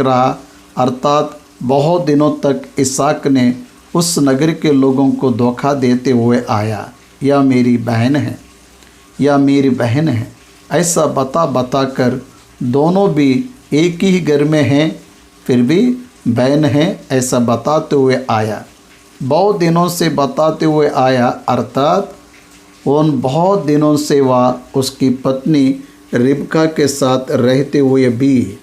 S1: रहा, अर्थात बहुत दिनों तक इसहाक ने उस नगर के लोगों को धोखा देते हुए आया। यह मेरी बहन है, यह मेरी बहन है, ऐसा बता कर दोनों भी एक ही घर में हैं, फिर भी बहन है ऐसा बताते हुए आया। बहुत दिनों से बताते हुए आया, अर्थात उन बहुत दिनों से वह उसकी पत्नी रिबका के साथ रहते हुए भी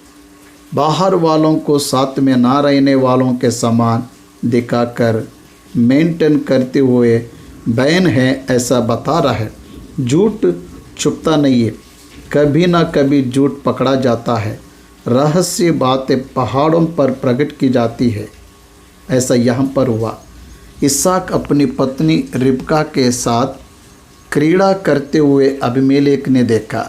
S1: बाहर वालों को साथ में ना रहने वालों के समान दिखाकर मेंटेन करते हुए बहन है ऐसा बता रहा है। झूठ छुपता नहीं है, कभी ना कभी झूठ पकड़ा जाता है। रहस्य बातें पहाड़ों पर प्रकट की जाती है, ऐसा यहाँ पर हुआ। इसहाक अपनी पत्नी रिबका के साथ क्रीड़ा करते हुए अबीमेलेक ने देखा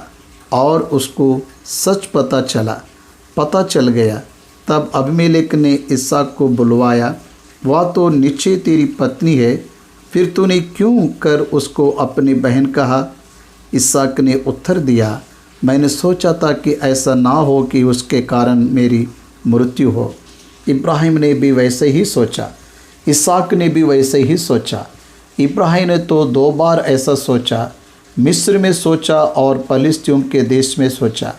S1: और उसको सच पता चल गया। तब अबीमेलेक ने इसहाक को बुलवाया। वह तो निश्चय तेरी पत्नी है, फिर तूने क्यों कर उसको अपनी बहन कहा? इसहाक ने उत्तर दिया, मैंने सोचा था कि ऐसा ना हो कि उसके कारण मेरी मृत्यु हो। इब्राहिम ने भी वैसे ही सोचा, इसहाक ने भी वैसे ही सोचा। इब्राहिम ने तो 2 बार ऐसा सोचा, मिस्र में सोचा और फलिस्तीयों के देश में सोचा।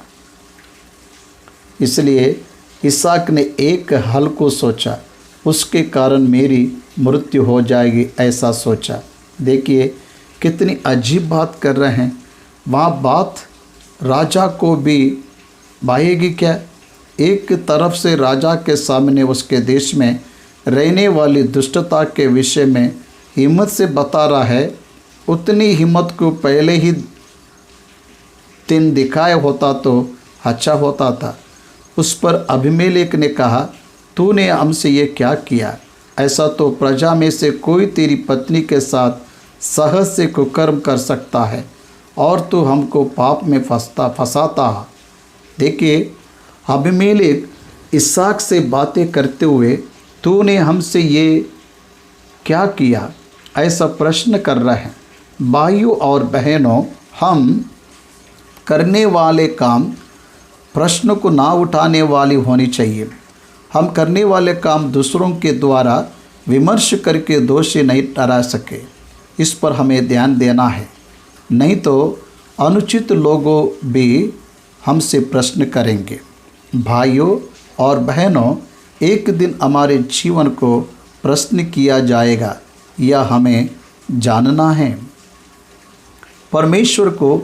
S1: इसलिए इसहाक ने एक हल को सोचा, उसके कारण मेरी मृत्यु हो जाएगी ऐसा सोचा। देखिए कितनी अजीब बात कर रहे हैं। वहाँ बात राजा को भी भाएगी क्या? एक तरफ से राजा के सामने उसके देश में रहने वाली दुष्टता के विषय में हिम्मत से बता रहा है, उतनी हिम्मत को पहले ही दिन दिखाया होता तो अच्छा होता था। उस पर अबीमेलेक ने कहा, तूने हमसे ये क्या किया? ऐसा तो प्रजा में से कोई तेरी पत्नी के साथ सहज से कुकर्म कर सकता है और तू हमको पाप में फंसाता है। देखिए अबीमेलेक इसहाक से बातें करते हुए तूने हमसे ये क्या किया ऐसा प्रश्न कर रहे हैं। भाइयों और बहनों, हम करने वाले काम प्रश्न को ना उठाने वाली होनी चाहिए। हम करने वाले काम दूसरों के द्वारा विमर्श करके दोषी नहीं ठहरा सके, इस पर हमें ध्यान देना है। नहीं तो अनुचित लोगों भी हमसे प्रश्न करेंगे। भाइयों और बहनों, एक दिन हमारे जीवन को प्रश्न किया जाएगा, यह हमें जानना है। परमेश्वर को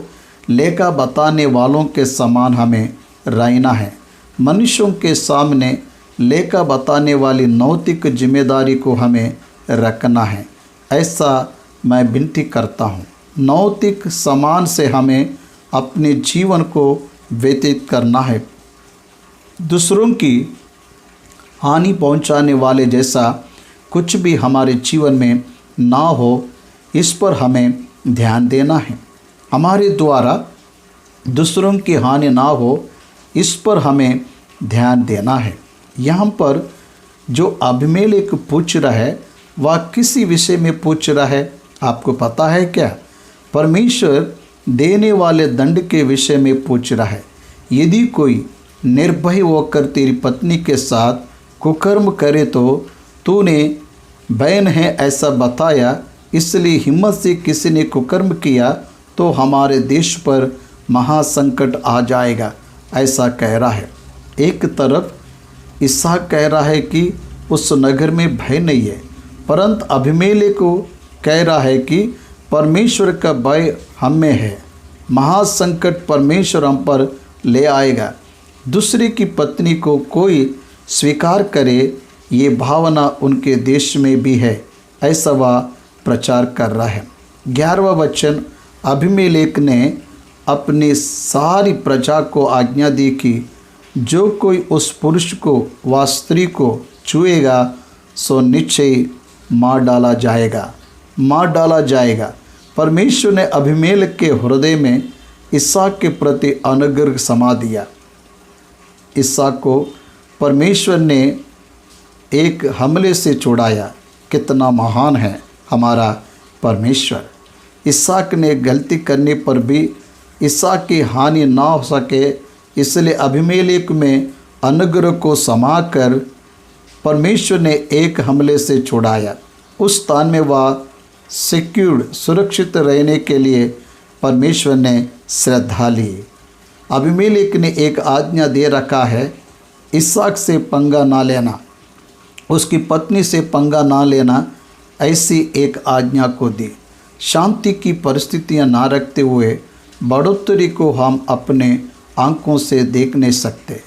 S1: लेखा बताने वालों के समान हमें रहना है। मनुष्यों के सामने लेखा बताने वाली नैतिक जिम्मेदारी को हमें रखना है, ऐसा मैं विनती करता हूँ। नैतिक सम्मान से हमें अपने जीवन को व्यतीत करना है। दूसरों की हानि पहुंचाने वाले जैसा कुछ भी हमारे जीवन में ना हो, इस पर हमें ध्यान देना है। हमारे द्वारा दूसरों की हानि ना हो, इस पर हमें ध्यान देना है। यहाँ पर जो अबीमेलेक पूछ रहा है वह किसी विषय में पूछ रहा है, आपको पता है क्या? परमेश्वर देने वाले दंड के विषय में पूछ रहा है। यदि कोई निर्भय होकर तेरी पत्नी के साथ कुकर्म करे तो तूने बहन है ऐसा बताया, इसलिए हिम्मत से किसी ने कुकर्म किया तो हमारे देश पर महासंकट आ जाएगा, ऐसा कह रहा है। एक तरफ इसहाक कह रहा है कि उस नगर में भय नहीं है, परंतु अबीमेलेक को कह रहा है कि परमेश्वर का भय हम में है, महासंकट परमेश्वर हम पर ले आएगा। दूसरे की पत्नी को कोई स्वीकार करे, ये भावना उनके देश में भी है, ऐसा वह प्रचार कर रहा है। 11वां वचन, अबीमेलेक ने अपनी सारी प्रजा को आज्ञा दी कि जो कोई उस पुरुष को व स्त्री को छुएगा सो निश्चय मार डाला जाएगा। परमेश्वर ने अबीमेलेक के हृदय में इसहाक के प्रति अनुग्रह समा दिया। इसहाक को परमेश्वर ने एक हमले से छुड़ाया। कितना महान है हमारा परमेश्वर। इसहाक ने गलती करने पर भी इसहाक की हानि ना हो सके, इसलिए अबीमेलेक में अनुग्रह को समाकर परमेश्वर ने एक हमले से छुड़ाया। उस स्थान में वह सिक्योर्ड सुरक्षित रहने के लिए परमेश्वर ने श्रद्धा ली। अबीमेलेक ने एक आज्ञा दे रखा है, इसहाक से पंगा ना लेना, उसकी पत्नी से पंगा ना लेना, ऐसी एक आज्ञा को दी। शांति की परिस्थितियां ना रखते हुए बढ़ोतरी को हम अपने आंखों से देख नहीं सकते।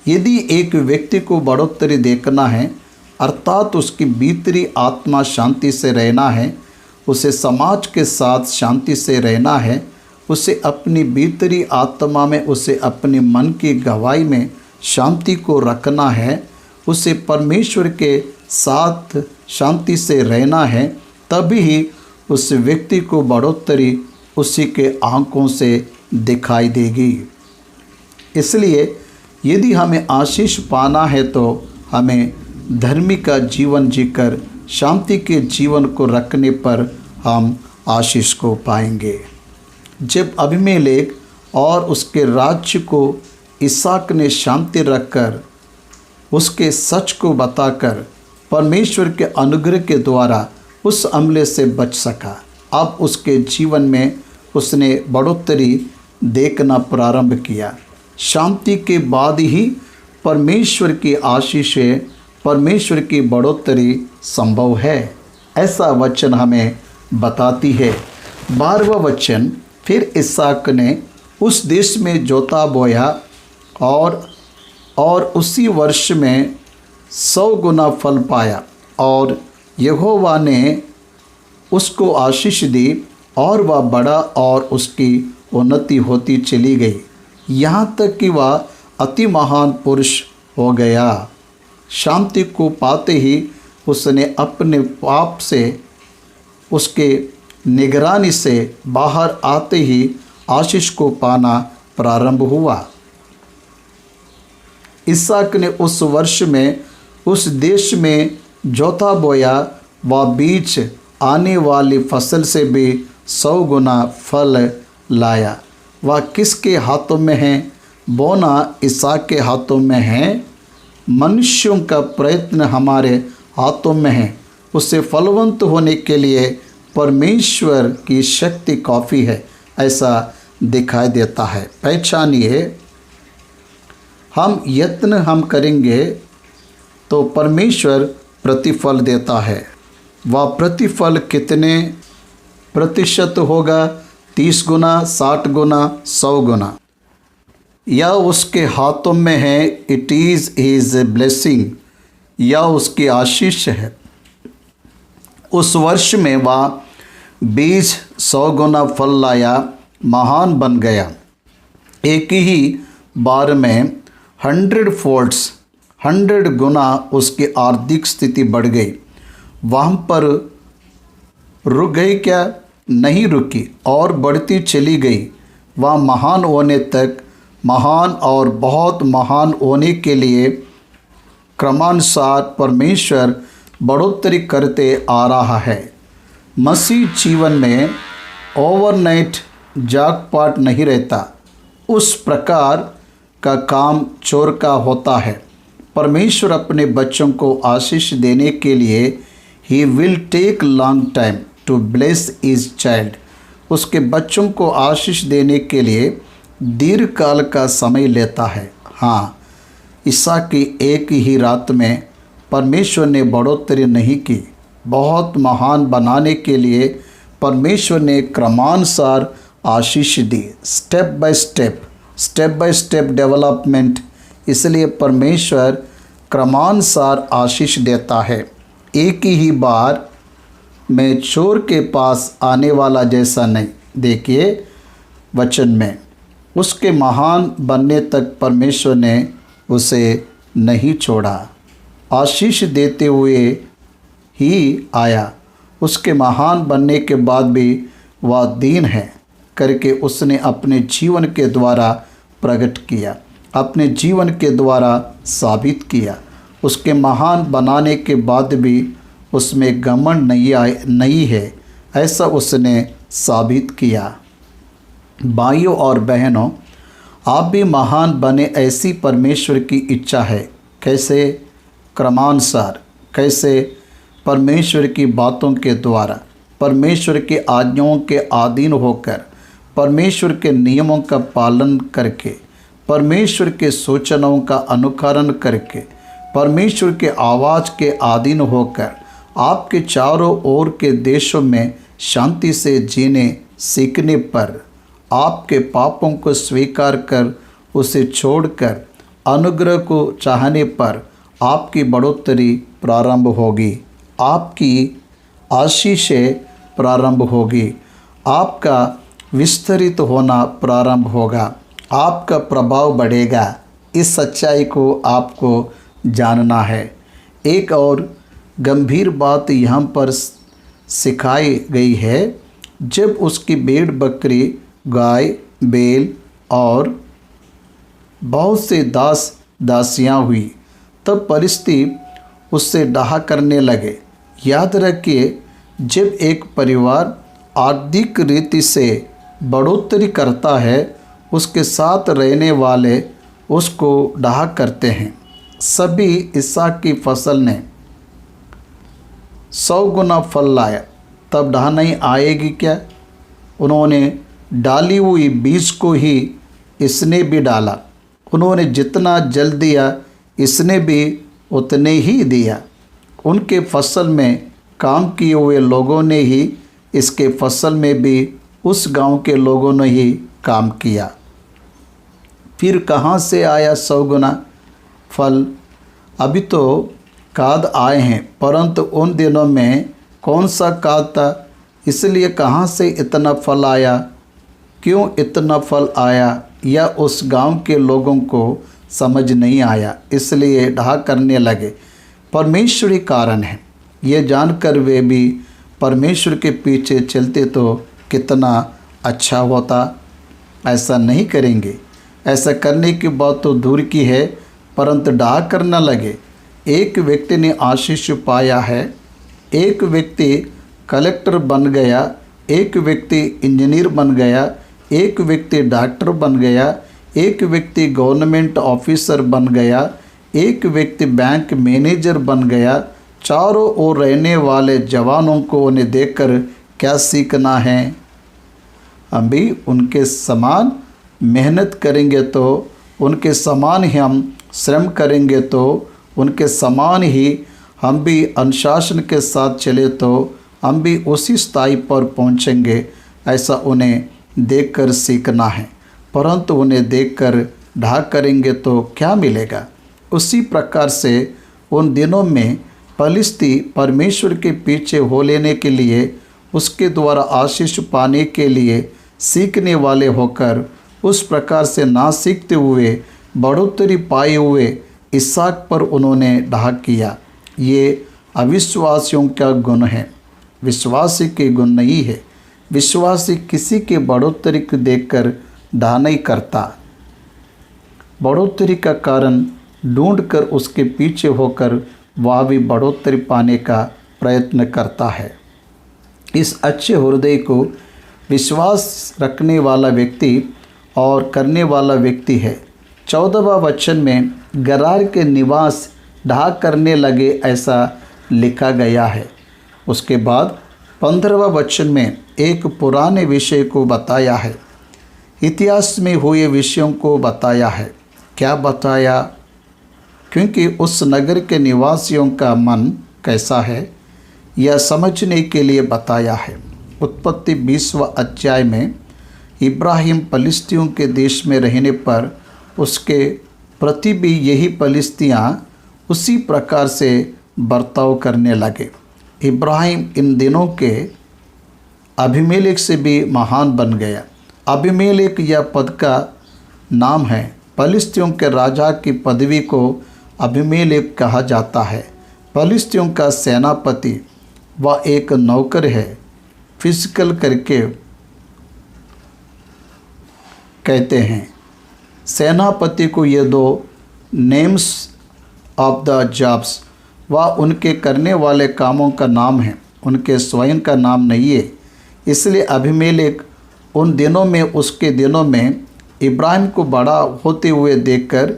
S1: यदि एक व्यक्ति को बढ़ोतरी देखना है, अर्थात उसकी भीतरी आत्मा शांति से रहना है, उसे समाज के साथ शांति से रहना है, उसे अपनी भीतरी आत्मा में, उसे अपने मन की गवाही में शांति को रखना है, उसे परमेश्वर के साथ शांति से रहना है, तभी उस व्यक्ति को बढ़ोतरी उसी के आंखों से दिखाई देगी। इसलिए यदि हमें आशीष पाना है तो हमें धर्मी का जीवन जीकर शांति के जीवन को रखने पर हम आशीष को पाएंगे। जब अबीमेलेक और उसके राज्य को इसहाक ने शांति रखकर उसके सच को बताकर परमेश्वर के अनुग्रह के द्वारा उस हमले से बच सका, अब उसके जीवन में उसने बढ़ोतरी देखना प्रारंभ किया। शांति के बाद ही परमेश्वर की आशीषें, परमेश्वर की बढ़ोतरी संभव है, ऐसा वचन हमें बताती है। 12वां वचन, फिर इसहाक ने उस देश में जोता बोया और उसी वर्ष में 100 गुना फल पाया, और यहोवा ने उसको आशीष दी और वह बड़ा और उसकी उन्नति होती चली गई, यहाँ तक कि वह अति महान पुरुष हो गया। शांति को पाते ही उसने अपने पाप से, उसके निगरानी से बाहर आते ही आशीष को पाना प्रारंभ हुआ। इसहाक ने उस वर्ष में उस देश में जोता बोया, वह बीच आने वाली फसल से भी 100 गुना फल लाया। वह किसके हाथों में है? बोना इसहाक के हाथों में है। मनुष्यों का प्रयत्न हमारे हाथों में है। उसे फलवंत होने के लिए परमेश्वर की शक्ति काफ़ी है, ऐसा दिखाई देता है। पहचानिए, हम यत्न करेंगे तो परमेश्वर प्रतिफल देता है। वह प्रतिफल कितने प्रतिशत होगा? 30 गुना, 60 गुना, 100 गुना, या उसके हाथों में है। इट इज़ हिज ब्लेसिंग, या उसकी आशीष है। उस वर्ष में वह बीज 100 गुना फल लाया, महान बन गया। एक ही बार में 100 फोल्ड्स 100 गुना उसकी आर्थिक स्थिति बढ़ गई। वहाँ पर रुक गई क्या? नहीं रुकी और बढ़ती चली गई। वह महान होने तक, महान और बहुत महान होने के लिए क्रमानुसार परमेश्वर बढ़ोतरी करते आ रहा है। मसीह जीवन में ओवरनाइट जैकपॉट नहीं रहता। उस प्रकार का काम चोर का होता है। परमेश्वर अपने बच्चों को आशीष देने के लिए he will take long time to bless his child. उसके बच्चों को आशीष देने के लिए दीर्घकाल का समय लेता है। हाँ, इसहाक की एक ही रात में परमेश्वर ने बढ़ोतरी नहीं की। बहुत महान बनाने के लिए परमेश्वर ने क्रमानुसार आशीष दी। Step by step development. इसलिए परमेश्वर क्रमानुसार आशीष देता है। एक ही बार में चोर के पास आने वाला जैसा नहीं। देखिए वचन में, उसके महान बनने तक परमेश्वर ने उसे नहीं छोड़ा। आशीष देते हुए ही आया। उसके महान बनने के बाद भी वह दीन है करके उसने अपने जीवन के द्वारा प्रकट किया, अपने जीवन के द्वारा साबित किया। उसके महान बनाने के बाद भी उसमें घमंड नहीं है, ऐसा उसने साबित किया। भाइयों और बहनों, आप भी महान बने, ऐसी परमेश्वर की इच्छा है। कैसे? क्रमानुसार। कैसे? परमेश्वर की बातों के द्वारा, परमेश्वर के आज्ञाओं के अधीन होकर, परमेश्वर के नियमों का पालन करके, परमेश्वर के सूचनाओं का अनुकरण करके, परमेश्वर के आवाज़ के अधीन होकर आपके चारों ओर के देशों में शांति से जीने सीखने पर, आपके पापों को स्वीकार कर उसे छोड़कर अनुग्रह को चाहने पर आपकी बढ़ोतरी प्रारंभ होगी, आपकी आशीषें प्रारंभ होगी, आपका विस्तरित होना प्रारंभ होगा, आपका प्रभाव बढ़ेगा। इस सच्चाई को आपको जानना है। एक और गंभीर बात यहाँ पर सिखाई गई है। जब उसकी भेड़ बकरी, गाय, बैल और बहुत से दास दासियाँ हुई, तब परिस्थिति उससे डाहा करने लगे। याद रखिए, जब एक परिवार आर्थिक रीति से बढ़ोतरी करता है, उसके साथ रहने वाले उसको डाहा करते हैं। सभी इसहाक की फसल ने 100 गुना फल लाया, तब डाह नहीं आएगी क्या? उन्होंने डाली हुई बीज को ही इसने भी डाला। उन्होंने जितना जल दिया, इसने भी उतने ही दिया। उनके फसल में काम किए हुए लोगों ने ही इसके फसल में भी उस गांव के लोगों ने ही काम किया। फिर कहाँ से आया 100 गुना फल? अभी तो खाद आए हैं, परंतु उन दिनों में कौन सा खाद था? इसलिए कहाँ से इतना फल आया? क्यों इतना फल आया? या उस गांव के लोगों को समझ नहीं आया, इसलिए ढहा करने लगे। परमेश्वरी कारण है। ये जानकर वे भी परमेश्वर के पीछे चलते तो कितना अच्छा होता। ऐसा नहीं करेंगे। ऐसा करने की बात तो दूर की है, परंतु ढहा करना लगे। एक व्यक्ति ने आशीष पाया है, एक व्यक्ति कलेक्टर बन गया, एक व्यक्ति इंजीनियर बन गया, एक व्यक्ति डॉक्टर बन गया, एक व्यक्ति गवर्नमेंट ऑफिसर बन गया, एक व्यक्ति बैंक मैनेजर बन गया। चारों ओर रहने वाले जवानों को उन्हें देखकर क्या सीखना है? हम भी उनके समान मेहनत करेंगे तो, उनके समान ही हम श्रम करेंगे तो, उनके समान ही हम भी अनुशासन के साथ चले तो हम भी उसी स्थाई पर पहुंचेंगे। ऐसा उन्हें देखकर सीखना है। परंतु उन्हें देखकर ढहा करेंगे तो क्या मिलेगा? उसी प्रकार से उन दिनों में फलिस्ती परमेश्वर के पीछे हो लेने के लिए, उसके द्वारा आशीष पाने के लिए सीखने वाले होकर उस प्रकार से ना सीखते हुए बढ़ोतरी पाए हुए इसहाक पर उन्होंने ढाक किया। ये अविश्वासियों का गुण है, विश्वासी के गुण नहीं है। विश्वासी किसी के बढ़ोतरी को देखकर ढा नहीं करता, बढ़ोतरी का कारण ढूंढकर उसके पीछे होकर वह भी बढ़ोतरी पाने का प्रयत्न करता है। इस अच्छे हृदय को विश्वास रखने वाला व्यक्ति और करने वाला व्यक्ति है। 14वां वचन में गरार के निवास ढा करने लगे ऐसा लिखा गया है। उसके बाद 15वां वचन में एक पुराने विषय को बताया है, इतिहास में हुए विषयों को बताया है। क्या बताया? क्योंकि उस नगर के निवासियों का मन कैसा है यह समझने के लिए बताया है। उत्पत्ति 20वां अध्याय में इब्राहिम पलिस्तियों के देश में रहने पर उसके प्रति भी यही पलिस्तियाँ उसी प्रकार से बर्ताव करने लगे। इब्राहिम इन दिनों के अबीमेलेक से भी महान बन गया। अबीमेलेक यह पद का नाम है। पलिस्तियों के राजा की पदवी को अबीमेलेक कहा जाता है। पलिस्तियों का सेनापति वह एक नौकर है, फिजिकल करके कहते हैं। सेनापति को ये दो नेम्स ऑफ द जॉब्स वह उनके करने वाले कामों का नाम है, उनके स्वयं का नाम नहीं है। इसलिए अबीमेलेक उन दिनों में, उसके दिनों में इब्राहिम को बड़ा होते हुए देखकर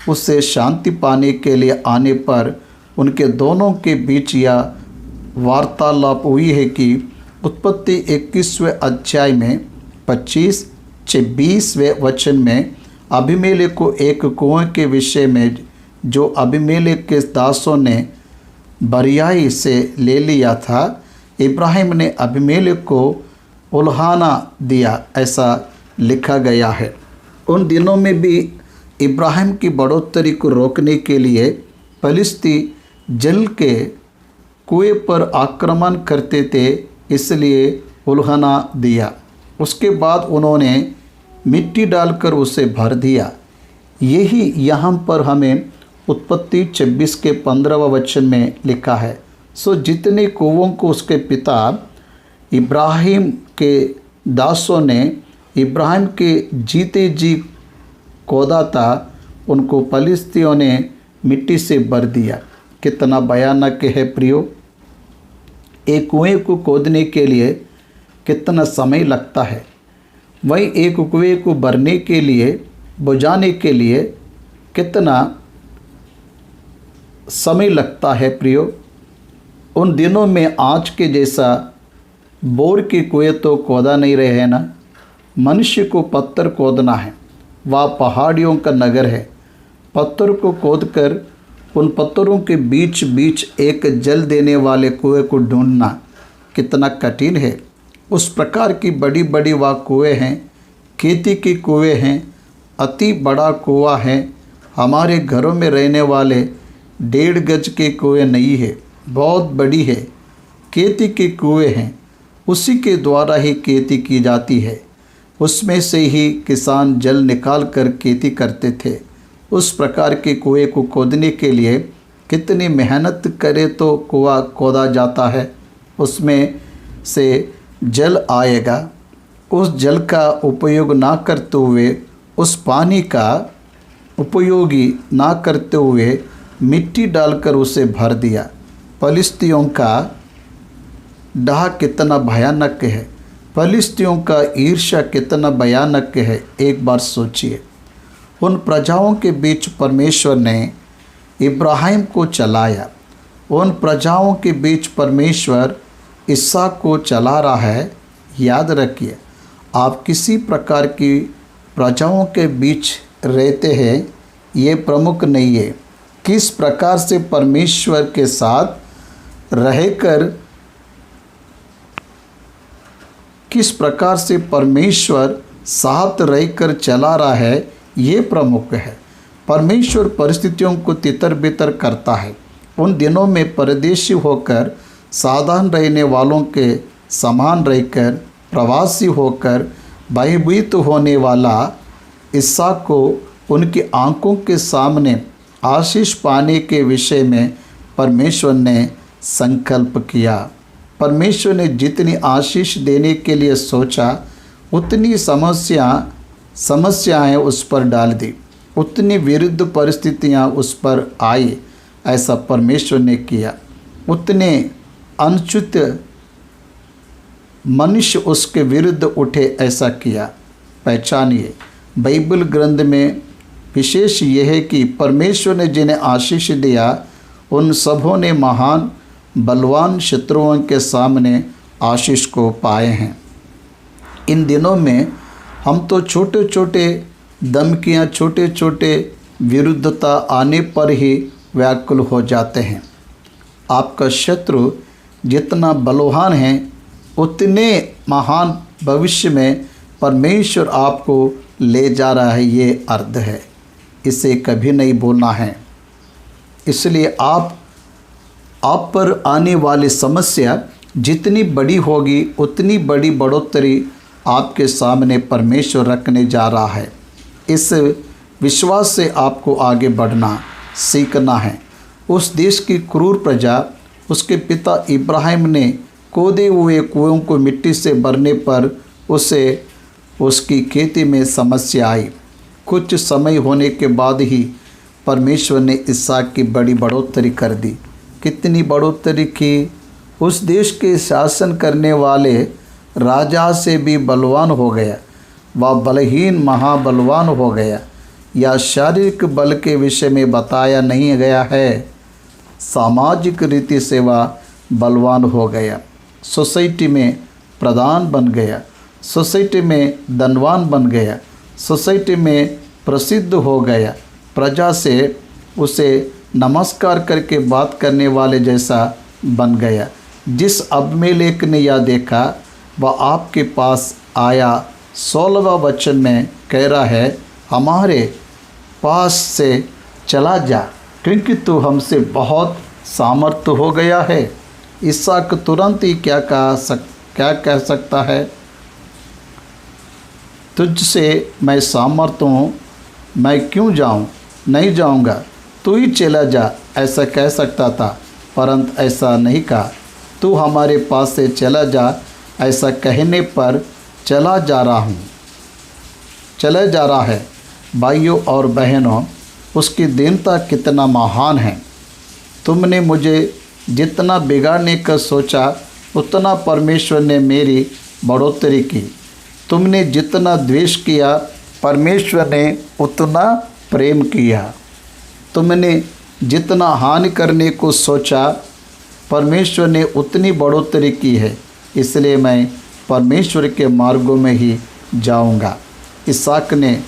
S1: उससे शांति पाने के लिए आने पर उनके दोनों के बीच यह वार्तालाप हुई है कि उत्पत्ति 21वें अध्याय में 25-20वें वचन में अबीमेलेक को एक कुएं के विषय में जो अबीमेलेक के दासों ने बरियाई से ले लिया था, इब्राहिम ने अबीमेलेक को उल्हाना दिया ऐसा लिखा गया है। उन दिनों में भी इब्राहिम की बढ़ोतरी को रोकने के लिए पलिस्ती जल के कुएं पर आक्रमण करते थे, इसलिए उल्हाना दिया। उसके बाद उन्होंने मिट्टी डालकर उसे भर दिया। यही यहाँ पर हमें उत्पत्ति 26 के 15वां वचन में लिखा है। सो जितने कुओं को उसके पिता इब्राहिम के दासों ने इब्राहिम के जीते जी खोदा था, उनको पलिस्तियों ने मिट्टी से भर दिया। कितना भयानक है प्रियो। एक कुएं को खोदने के लिए कितना समय लगता है, वही एक कुएं को भरने के लिए, बुझाने के लिए कितना समय लगता है प्रियो। उन दिनों में आज के जैसा बोर के कुएं तो खोदा नहीं रहे हैं ना। मनुष्य को पत्थर खोदना है, वह पहाड़ियों का नगर है। पत्थर को खोदकर उन पत्थरों के बीच बीच एक जल देने वाले कुएं को ढूंढना कितना कठिन है। उस प्रकार की बड़ी बड़ी वह कुएं हैं, खेती के कुएं हैं, अति बड़ा कुआं है। हमारे घरों में रहने वाले 1.5 गज के कुएं नहीं है, बहुत बड़ी है। खेती के कुएं हैं, उसी के द्वारा ही खेती की जाती है। उसमें से ही किसान जल निकाल कर खेती करते थे। उस प्रकार के कुएं को खोदने के लिए कितनी मेहनत करे तो कुआं खोदा जाता है, उसमें से जल आएगा। उस जल का उपयोग ना करते हुए, उस पानी का उपयोगी ना करते हुए मिट्टी डालकर उसे भर दिया। पलिस्तियों का डाह कितना भयानक है, पलिस्तियों का ईर्ष्या कितना भयानक है। एक बार सोचिए, उन प्रजाओं के बीच परमेश्वर ने इब्राहिम को चलाया, उन प्रजाओं के बीच परमेश्वर इसहाक को चला रहा है। याद रखिए, आप किसी प्रकार की प्रजाओं के बीच रहते हैं, ये प्रमुख नहीं है। किस प्रकार से परमेश्वर के साथ रहकर, किस प्रकार से परमेश्वर साथ रहकर चला रहा है, ये प्रमुख है। परमेश्वर परिस्थितियों को तितर बितर करता है। उन दिनों में परदेशी होकर, साधारण रहने वालों के समान रहकर, प्रवासी होकर भयभीत होने वाला इसहाक को उनकी आंखों के सामने आशीष पाने के विषय में परमेश्वर ने संकल्प किया। परमेश्वर ने जितनी आशीष देने के लिए सोचा उतनी समस्याएं उस पर डाल दी, उतनी विरुद्ध परिस्थितियां उस पर आई, ऐसा परमेश्वर ने किया। उतने अनुचित मनुष्य उसके विरुद्ध उठे, ऐसा किया। पहचानिए, बाइबल ग्रंथ में विशेष यह है कि परमेश्वर ने जिन्हें आशीष दिया उन सबों ने महान बलवान शत्रुओं के सामने आशीष को पाए हैं। इन दिनों में हम तो छोटे छोटे धमकियाँ, छोटे छोटे विरुद्धता आने पर ही व्याकुल हो जाते हैं। आपका शत्रु जितना बलवान है उतने महान भविष्य में परमेश्वर आपको ले जा रहा है, ये अर्थ है। इसे कभी नहीं भूलना है। इसलिए आप पर आने वाली समस्या जितनी बड़ी होगी उतनी बड़ी बढ़ोतरी आपके सामने परमेश्वर रखने जा रहा है। इस विश्वास से आपको आगे बढ़ना सीखना है। उस देश की क्रूर प्रजा, उसके पिता इब्राहिम ने खोदे हुए कुओं को मिट्टी से भरने पर उसे उसकी खेती में समस्या आई। कुछ समय होने के बाद ही परमेश्वर ने इसहाक की बड़ी बढ़ोतरी कर दी। कितनी बढ़ोतरी की? उस देश के शासन करने वाले राजा से भी बलवान हो गया। वह बलहीन महाबलवान हो गया। या शारीरिक बल के विषय में बताया नहीं गया है, सामाजिक रीति से वह बलवान हो गया। सोसाइटी में प्रधान बन गया, सोसाइटी में धनवान बन गया, सोसाइटी में प्रसिद्ध हो गया। प्रजा से उसे नमस्कार करके बात करने वाले जैसा बन गया। जिस अबीमेलेक ने यह देखा वह आपके पास आया। 16वां वचन में कह रहा है, हमारे पास से चला जा क्योंकि तू हमसे बहुत सामर्थ हो गया है। इसहाक तुरंत ही क्या कह सकता है? तुझसे मैं सामर्थ हूँ, मैं क्यों जाऊँ? नहीं जाऊँगा, तू ही चला जा, ऐसा कह सकता था, परंतु ऐसा नहीं कहा। तू हमारे पास से चला जा, ऐसा कहने पर चला जा रहा है। भाइयों और बहनों, उसकी दीनता कितना महान है। तुमने मुझे जितना बिगाड़ने का सोचा उतना परमेश्वर ने मेरी बढ़ोतरी की। तुमने जितना द्वेष किया परमेश्वर ने उतना प्रेम किया। तुमने जितना हानि करने को सोचा परमेश्वर ने उतनी बढ़ोतरी की है। इसलिए मैं परमेश्वर के मार्गों में ही जाऊंगा। इसहाक ने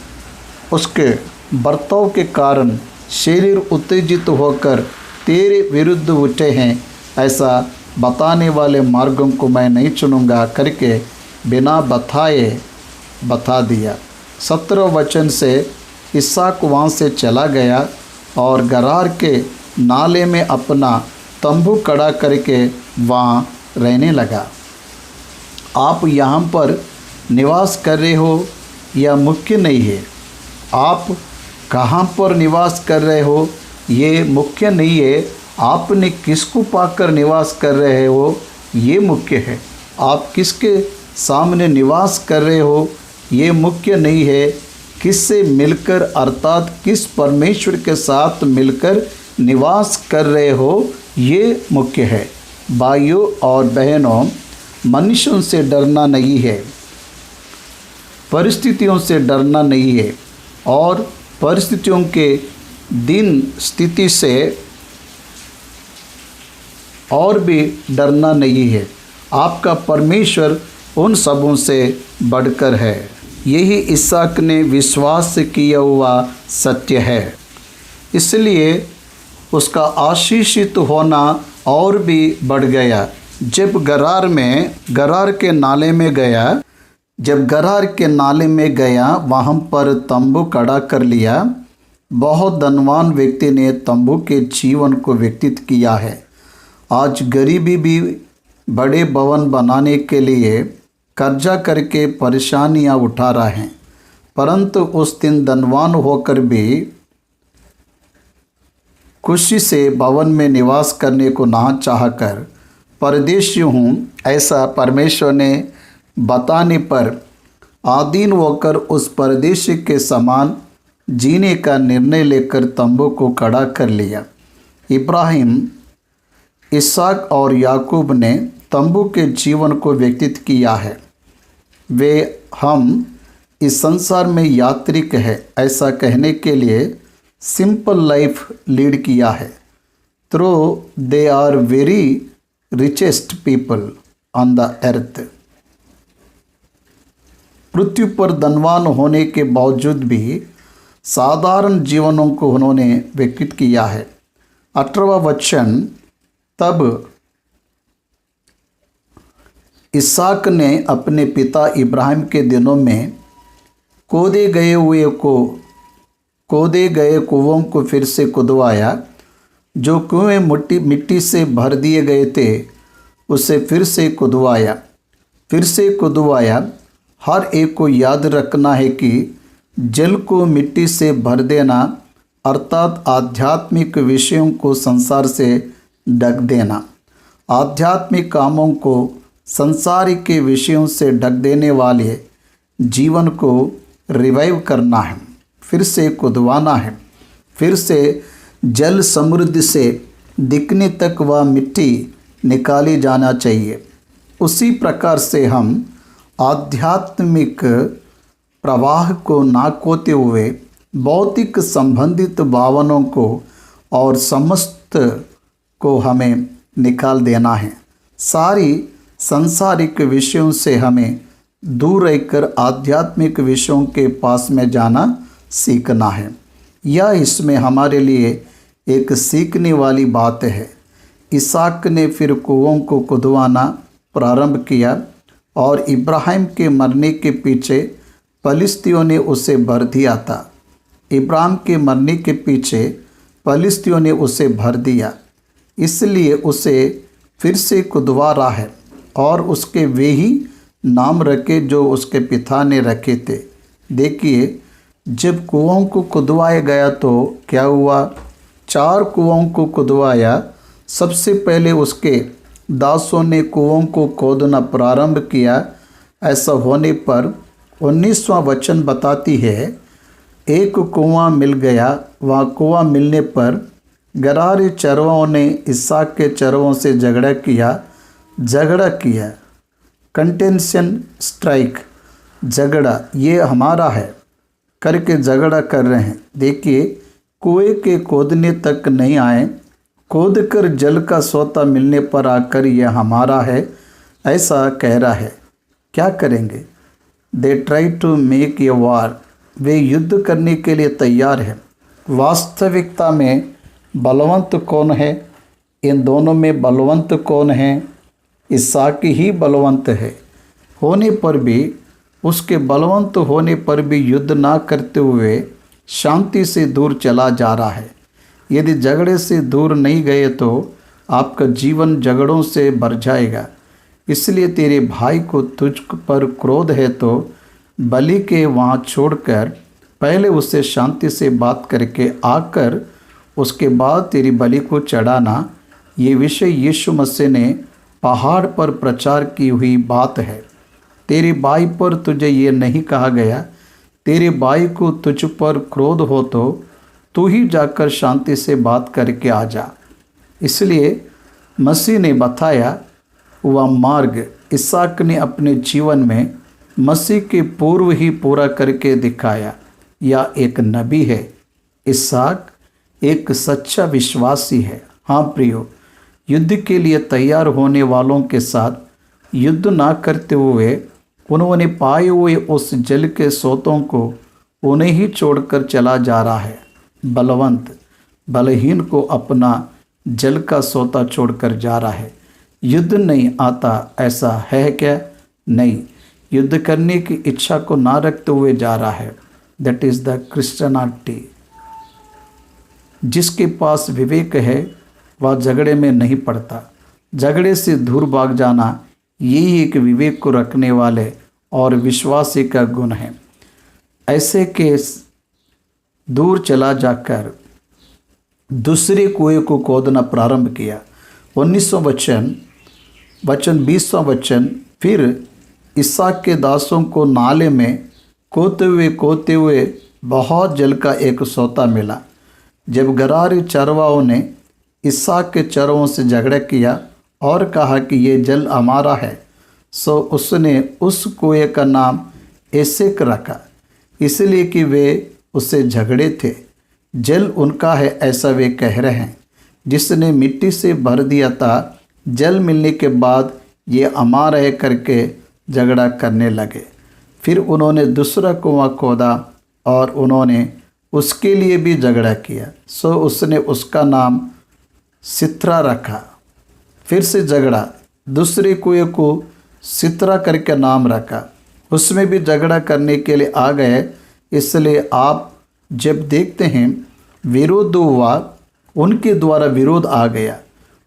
S1: उसके बर्ताव के कारण शरीर उत्तेजित होकर तेरे विरुद्ध उठे हैं, ऐसा बताने वाले मार्गों को मैं नहीं चुनूंगा करके बिना बताए बता दिया। 17 वचन से इसहाक वहाँ से चला गया और गरार के नाले में अपना तंबू खड़ा करके वहाँ रहने लगा। आप यहाँ पर निवास कर रहे हो यह मुख्य नहीं है। आप कहाँ पर निवास कर रहे हो ये मुख्य नहीं है। आपने किसको पाकर निवास कर रहे हो ये मुख्य है। आप किसके सामने निवास कर रहे हो ये मुख्य नहीं है। किससे मिलकर अर्थात किस परमेश्वर के साथ मिलकर निवास कर रहे हो ये मुख्य है। भाइयों और बहनों, मनुष्यों से डरना नहीं है, परिस्थितियों से डरना नहीं है और परिस्थितियों के दिन स्थिति से और भी डरना नहीं है। आपका परमेश्वर उन सबों से बढ़कर है। यही इसहाक ने विश्वास किया हुआ सत्य है। इसलिए उसका आशीषित होना और भी बढ़ गया। जब गरार के नाले में गया वहाँ पर तंबू खड़ा कर लिया। बहुत धनवान व्यक्ति ने तंबू के जीवन को व्यतीत किया है। आज गरीबी भी बड़े भवन बनाने के लिए कर्जा करके परेशानियां उठा रहे हैं। परंतु उस दिन धनवान होकर भी खुशी से भवन में निवास करने को ना चाहकर परदेशी हूँ ऐसा परमेश्वर ने बताने पर आधीन होकर उस परदेशी के समान जीने का निर्णय लेकर तंबू को खड़ा कर लिया। इब्राहिम, इसहाक और याकूब ने तंबू के जीवन को व्यतीत किया है। वे हम इस संसार में यात्रिक है ऐसा कहने के लिए सिंपल लाइफ लीड किया है। Though they are very richest people on the earth. पृथ्वी पर धनवान होने के बावजूद भी साधारण जीवनों को उन्होंने व्यतीत किया है। 18वां वचन, तब इसहाक ने अपने पिता इब्राहिम के दिनों में खोदे गए कुओं को फिर से खुदवाया। जो कुएं मिट्टी से भर दिए गए थे उसे फिर से खुदवाया। हर एक को याद रखना है कि जल को मिट्टी से भर देना अर्थात आध्यात्मिक विषयों को संसार से ढक देना, आध्यात्मिक कामों को संसारिक के विषयों से ढक देने वाले जीवन को रिवाइव करना है, फिर से खुदवाना है। फिर से जल समृद्धि से दिखने तक वह मिट्टी निकाली जाना चाहिए। उसी प्रकार से हम आध्यात्मिक प्रवाह को ना खोते हुए भौतिक संबंधित भावनाओं को और समस्त को हमें निकाल देना है। सारी सांसारिक विषयों से हमें दूर रहकर आध्यात्मिक विषयों के पास में जाना सीखना है। यह इसमें हमारे लिए एक सीखने वाली बात है। इसहाक ने फिर कुओं को खुदवाना प्रारंभ किया और इब्राहिम के मरने के पीछे फलिस्तियों ने उसे भर दिया था। इब्राहिम के मरने के पीछे फलिस्तियों ने उसे भर दिया, इसलिए उसे फिर से खुदवा रहा है और उसके वे ही नाम रखे जो उसके पिता ने रखे थे। देखिए, जब कुओं को खुदवाया गया तो क्या हुआ? 4 कुओं को खुदवाया। सबसे पहले उसके दासों ने कुओं को खोदना प्रारंभ किया। ऐसा होने पर 19वां वचन बताती है, एक कुआं मिल गया। वहाँ कुआं मिलने पर गरारे चरवाओं ने इसहाक के चरवाओं से झगड़ा किया। कंटेंशन स्ट्राइक, झगड़ा, ये हमारा है करके झगड़ा कर रहे हैं। देखिए, कुएं के खोदने तक नहीं आए, खोद कर जल का सोता मिलने पर आकर यह हमारा है ऐसा कह रहा है। क्या करेंगे? They try to make a war, वे युद्ध करने के लिए तैयार है। वास्तविकता में बलवंत कौन है? इन दोनों में बलवंत कौन है? इसहाक ही बलवंत है। होने पर भी, उसके बलवंत होने पर भी युद्ध ना करते हुए शांति से दूर चला जा रहा है। यदि झगड़े से दूर नहीं गए तो आपका जीवन झगड़ों से भर जाएगा। इसलिए तेरे भाई को तुझ पर क्रोध है तो बलि के वहाँ छोड़कर पहले उससे शांति से बात करके आकर उसके बाद तेरी बलि को चढ़ाना। ये विषय यीशु मसीह ने पहाड़ पर प्रचार की हुई बात है। तेरे भाई पर तुझे ये नहीं कहा गया, तेरे भाई को तुझ पर क्रोध हो तो तू ही जाकर शांति से बात करके आ जा। इसलिए मसीह ने बताया वह मार्ग इसहाक ने अपने जीवन में मसीह के पूर्व ही पूरा करके दिखाया। या एक नबी है। इसहाक एक सच्चा विश्वासी है। हाँ प्रियो, युद्ध के लिए तैयार होने वालों के साथ युद्ध ना करते हुए उन्होंने पाए हुए उस जल के सोतों को उन्हें ही छोड़कर चला जा रहा है। बलवंत बलहीन को अपना जल का सोता छोड़कर जा रहा है। युद्ध नहीं आता ऐसा है क्या? नहीं, युद्ध करने की इच्छा को ना रखते हुए जा रहा है। That is the Christianity. जिसके पास विवेक है वह झगड़े में नहीं पड़ता। झगड़े से दूर भाग जाना यही एक विवेक को रखने वाले और विश्वासी का गुण है। ऐसे के दूर चला जाकर दूसरे कुएं को खोदना प्रारंभ किया। 19वां वचन 20वां वचन, फिर इसहाक के दासों को नाले में खोदते हुए बहुत जल का एक सोता मिला। जब गरारी चरवाओं ने इसहाक के चरवों से झगड़ा किया और कहा कि ये जल हमारा है, सो उसने उस कुएं का नाम एसेक रखा, इसलिए कि वे उससे झगड़े थे। जल उनका है ऐसा वे कह रहे हैं, जिसने मिट्टी से भर दिया था। जल मिलने के बाद ये हमारा है करके झगड़ा करने लगे। फिर उन्होंने दूसरा कुआं खोदा और उन्होंने उसके लिए भी झगड़ा किया, सो उसने उसका नाम सित्रा रखा। फिर से झगड़ा, दूसरे कुएं को सित्रा करके नाम रखा, उसमें भी झगड़ा करने के लिए आ गए। इसलिए आप जब देखते हैं विरोध हुआ, उनके द्वारा विरोध आ गया,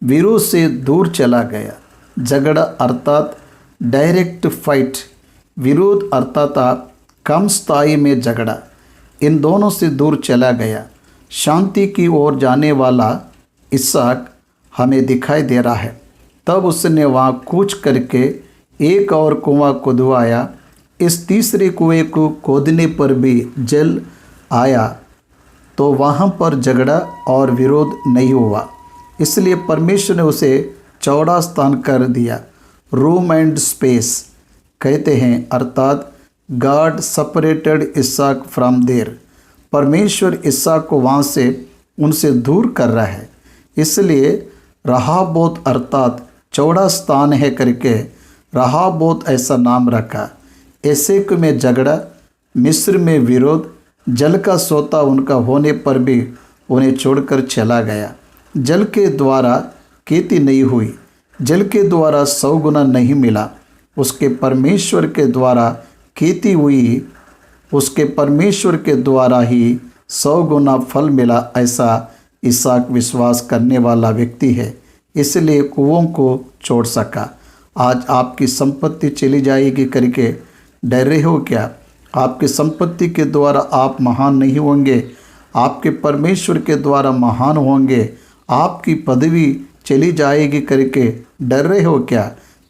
S1: विरोध से दूर चला गया। झगड़ा अर्थात डायरेक्ट फाइट, विरोध अर्थात कम स्थाई में झगड़ा, इन दोनों से दूर चला गया। शांति की ओर जाने वाला इसहाक हमें दिखाई दे रहा है। तब उसने वहाँ कूच करके एक और कुआं खुदवाया। इस तीसरे कुएं को खोदने पर भी जल आया, तो वहाँ पर झगड़ा और विरोध नहीं हुआ। इसलिए परमेश्वर ने उसे चौड़ा स्थान कर दिया। रूम एंड स्पेस कहते हैं, अर्थात God separated Isaac from there. परमेश्वर इसहाक को वहाँ से उनसे दूर कर रहा है, इसलिए रहाबोत अर्थात चौड़ा स्थान है करके रहाबोत ऐसा नाम रखा। एसेक में झगड़ा, मिस्र में विरोध, जल का सोता उनका होने पर भी उन्हें छोड़कर चला गया। जल के द्वारा खेती नहीं हुई, जल के द्वारा 100 गुना नहीं मिला, उसके परमेश्वर के द्वारा खेती हुई, उसके परमेश्वर के द्वारा ही 100 गुना फल मिला। ऐसा इसहाक विश्वास करने वाला व्यक्ति है, इसलिए कुओं को छोड़ सका। आज आपकी संपत्ति चली जाएगी करके डर रहे हो क्या? आपकी संपत्ति के द्वारा आप महान नहीं होंगे, आपके परमेश्वर के द्वारा महान होंगे। आपकी पदवी चली जाएगी करके डर रहे हो क्या?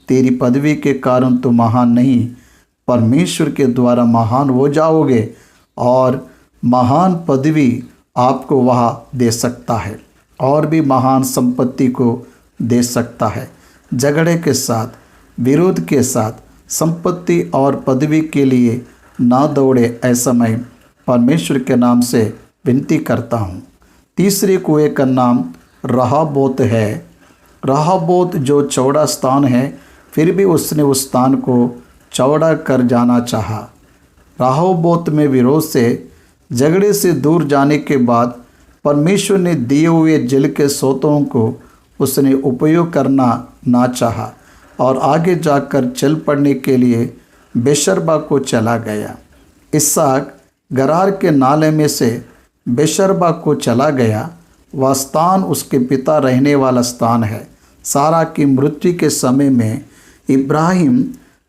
S1: तेरी पदवी के कारण तो महान नहीं, परमेश्वर के द्वारा महान हो जाओगे और महान पदवी आपको वहाँ दे सकता है और भी महान संपत्ति को दे सकता है। झगड़े के साथ, विरोध के साथ संपत्ति और पदवी के लिए ना दौड़े, ऐसा मैं परमेश्वर के नाम से विनती करता हूँ। तीसरे कुएं का नाम रहाबोत है। रहाबोत जो चौड़ा स्थान है, फिर भी उसने उस स्थान को चौड़ा कर जाना चाहा। रहाबोत में विरोध से, झगड़े से दूर जाने के बाद परमेश्वर ने दिए हुए जल के सोतों को उसने उपयोग करना ना चाहा और आगे जाकर चल पड़ने के लिए बेशरबा को चला गया। इसहाक गरार के नाले में से बेशरबा को चला गया। वह स्थान उसके पिता रहने वाला स्थान है। सारा की मृत्यु के समय में इब्राहिम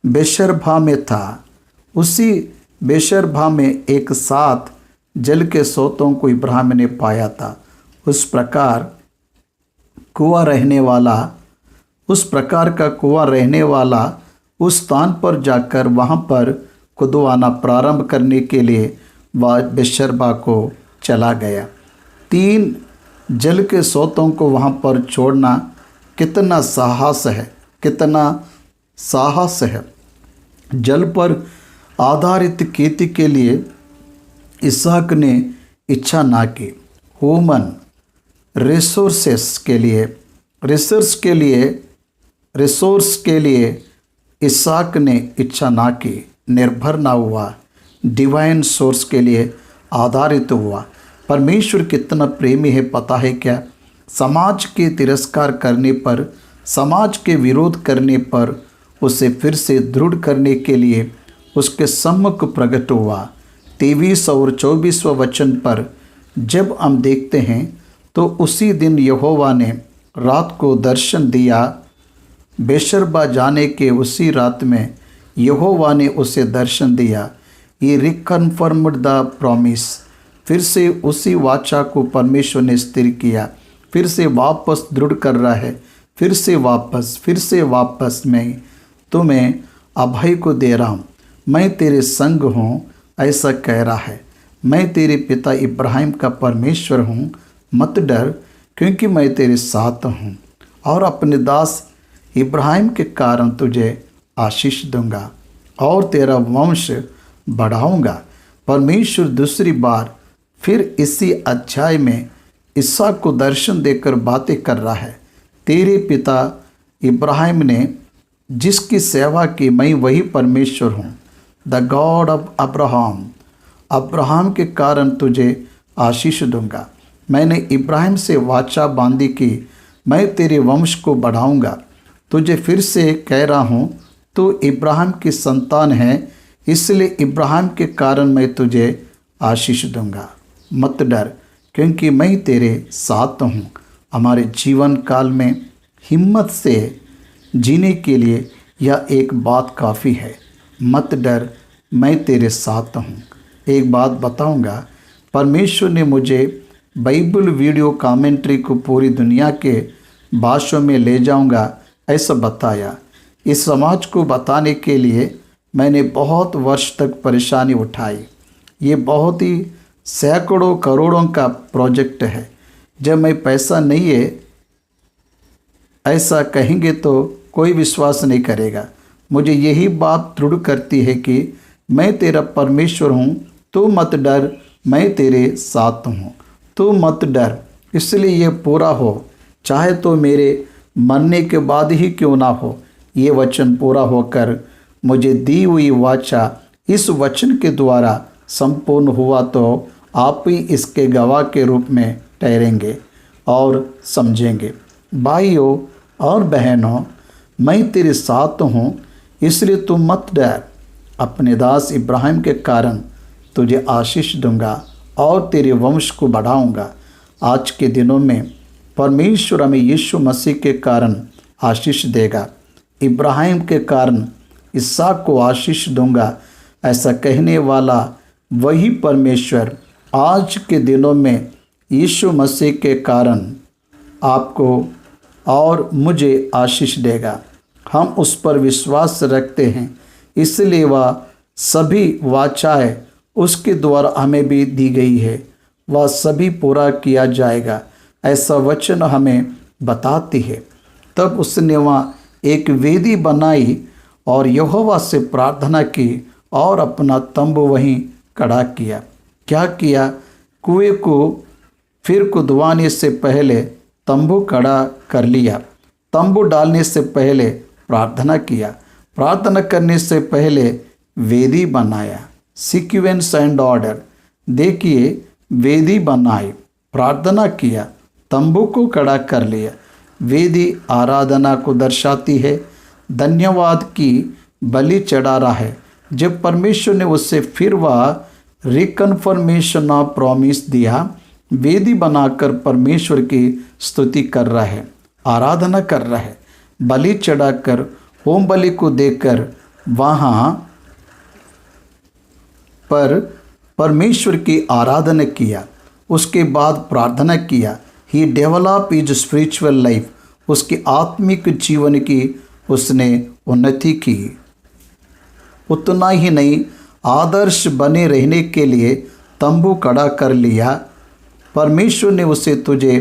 S1: बेशरबा में था। उसी बेशरबा में एक साथ जल के सोतों को इब्राहिम ने पाया था। उस प्रकार का कुआं रहने वाला उस स्थान पर जाकर वहाँ पर खुदवाना प्रारंभ करने के लिए वह बेशरबा को चला गया। 3 जल के सोतों को वहाँ पर छोड़ना कितना साहस है, कितना साहस है। जल पर आधारित खेती के लिए इसहाक ने इच्छा ना की। ह्यूमन रिसोर्स के लिए इसहाक ने इच्छा ना की, निर्भर ना हुआ, डिवाइन सोर्स के लिए आधारित हुआ। परमेश्वर कितना प्रेमी है पता है क्या? समाज के तिरस्कार करने पर, समाज के विरोध करने पर उसे फिर से दृढ़ करने के लिए उसके सम्मुख प्रकट हुआ। 23 और 24वां वचन पर जब हम देखते हैं तो उसी दिन यहोवा ने रात को दर्शन दिया। बेशरबा जाने के उसी रात में यहोवा ने उसे दर्शन दिया। ये रिकन्फर्म्ड द प्रॉमिस, फिर से उसी वाचा को परमेश्वर ने स्थिर किया, फिर से वापस दृढ़ कर रहा है, फिर से वापस मैं तुम्हें अभय को दे रहा हूँ, मैं तेरे संग हूँ, ऐसा कह रहा है। मैं तेरे पिता इब्राहिम का परमेश्वर हूँ, मत डर क्योंकि मैं तेरे साथ हूँ, और अपने दास इब्राहिम के कारण तुझे आशीष दूंगा और तेरा वंश बढ़ाऊंगा। परमेश्वर दूसरी बार फिर इसी अध्याय में इसहाक को दर्शन देकर बातें कर रहा है। तेरे पिता इब्राहिम ने जिसकी सेवा की, मैं वही परमेश्वर हूँ, the God of Abraham. Abraham के कारण तुझे आशीष दूंगा। मैंने इब्राहिम से वाचा बांधी कि मैं तेरे वंश को बढ़ाऊंगा। तुझे फिर से कह रहा हूँ, तू इब्राहिम की संतान है, इसलिए इब्राहिम के कारण मैं तुझे आशीष दूंगा। मत डर क्योंकि मैं तेरे साथ हूँ। हमारे जीवन काल में हिम्मत से जीने के लिए यह एक बात काफ़ी है। मत डर, मैं तेरे साथ हूँ। एक बात बताऊंगा, परमेश्वर ने मुझे बाइबल वीडियो कमेंट्री को पूरी दुनिया के भाषाओं में ले जाऊंगा ऐसा बताया। इस समाज को बताने के लिए मैंने बहुत वर्ष तक परेशानी उठाई। ये बहुत ही सैकड़ों करोड़ों का प्रोजेक्ट है। जब मैं पैसा नहीं है ऐसा कहेंगे तो कोई विश्वास नहीं करेगा। मुझे यही बात दृढ़ करती है कि मैं तेरा परमेश्वर हूँ, तू मत डर, मैं तेरे साथ हूँ, तू मत डर। इसलिए ये पूरा हो, चाहे तो मेरे मरने के बाद ही क्यों ना हो। ये वचन पूरा होकर मुझे दी हुई वाचा इस वचन के द्वारा संपूर्ण हुआ तो आप ही इसके गवाह के रूप में ठहरेंगे और समझेंगे। भाइयों और बहनों, मैं तेरे साथ हूँ, इसलिए तू मत डर। अपने दास इब्राहिम के कारण तुझे आशीष दूंगा और तेरे वंश को बढ़ाऊंगा। आज के दिनों में परमेश्वर हमें यीशु मसीह के कारण आशीष देगा। इब्राहिम के कारण इसहाक को आशीष दूंगा, ऐसा कहने वाला वही परमेश्वर आज के दिनों में यीशु मसीह के कारण आपको और मुझे आशीष देगा। हम उस पर विश्वास रखते हैं, इसलिए वह सभी वाचाएँ उसके द्वारा हमें भी दी गई है, वह सभी पूरा किया जाएगा, ऐसा वचन हमें बताती है। तब उसने वहाँ एक वेदी बनाई और यहोवा से प्रार्थना की और अपना तंबू वहीं खड़ा किया। क्या किया? कुएं को फिर खुदवाने से पहले तंबू खड़ा कर लिया। तंबू डालने से पहले प्रार्थना किया। प्रार्थना करने से पहले वेदी बनाया। सीक्वेंस एंड ऑर्डर देखिए, वेदी बनाई, प्रार्थना किया, तंबू को खड़ा कर लिया। वेदी आराधना को दर्शाती है, धन्यवाद की बलि चढ़ा रहा है। जब परमेश्वर ने उससे फिर वह रिकन्फर्मेशन ऑफ प्रॉमिस दिया, वेदी बनाकर परमेश्वर की स्तुति कर रहा है, आराधना कर रहा है, बलि चढ़ाकर होम बलि को देकर वहाँ पर परमेश्वर की आराधना किया। उसके बाद प्रार्थना किया। ही डेवलप इज स्पिरिचुअल लाइफ, उसकी आत्मिक जीवन की उसने उन्नति की। उतना ही नहीं, आदर्श बने रहने के लिए तंबू खड़ा कर लिया। परमेश्वर ने उसे तुझे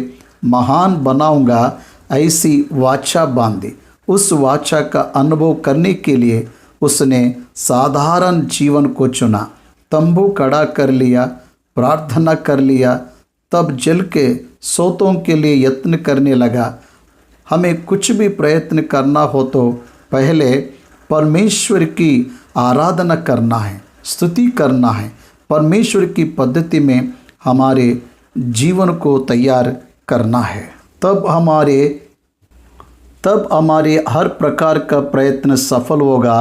S1: महान बनाऊंगा ऐसी वाचा बांधी। उस वाचा का अनुभव करने के लिए उसने साधारण जीवन को चुना। तंबू खड़ा कर लिया, प्रार्थना कर लिया, तब जल के सोतों के लिए यत्न करने लगा। हमें कुछ भी प्रयत्न करना हो तो पहले परमेश्वर की आराधना करना है, स्तुति करना है। परमेश्वर की पद्धति में हमारे जीवन को तैयार करना है। तब हमारे हर प्रकार का प्रयत्न सफल होगा।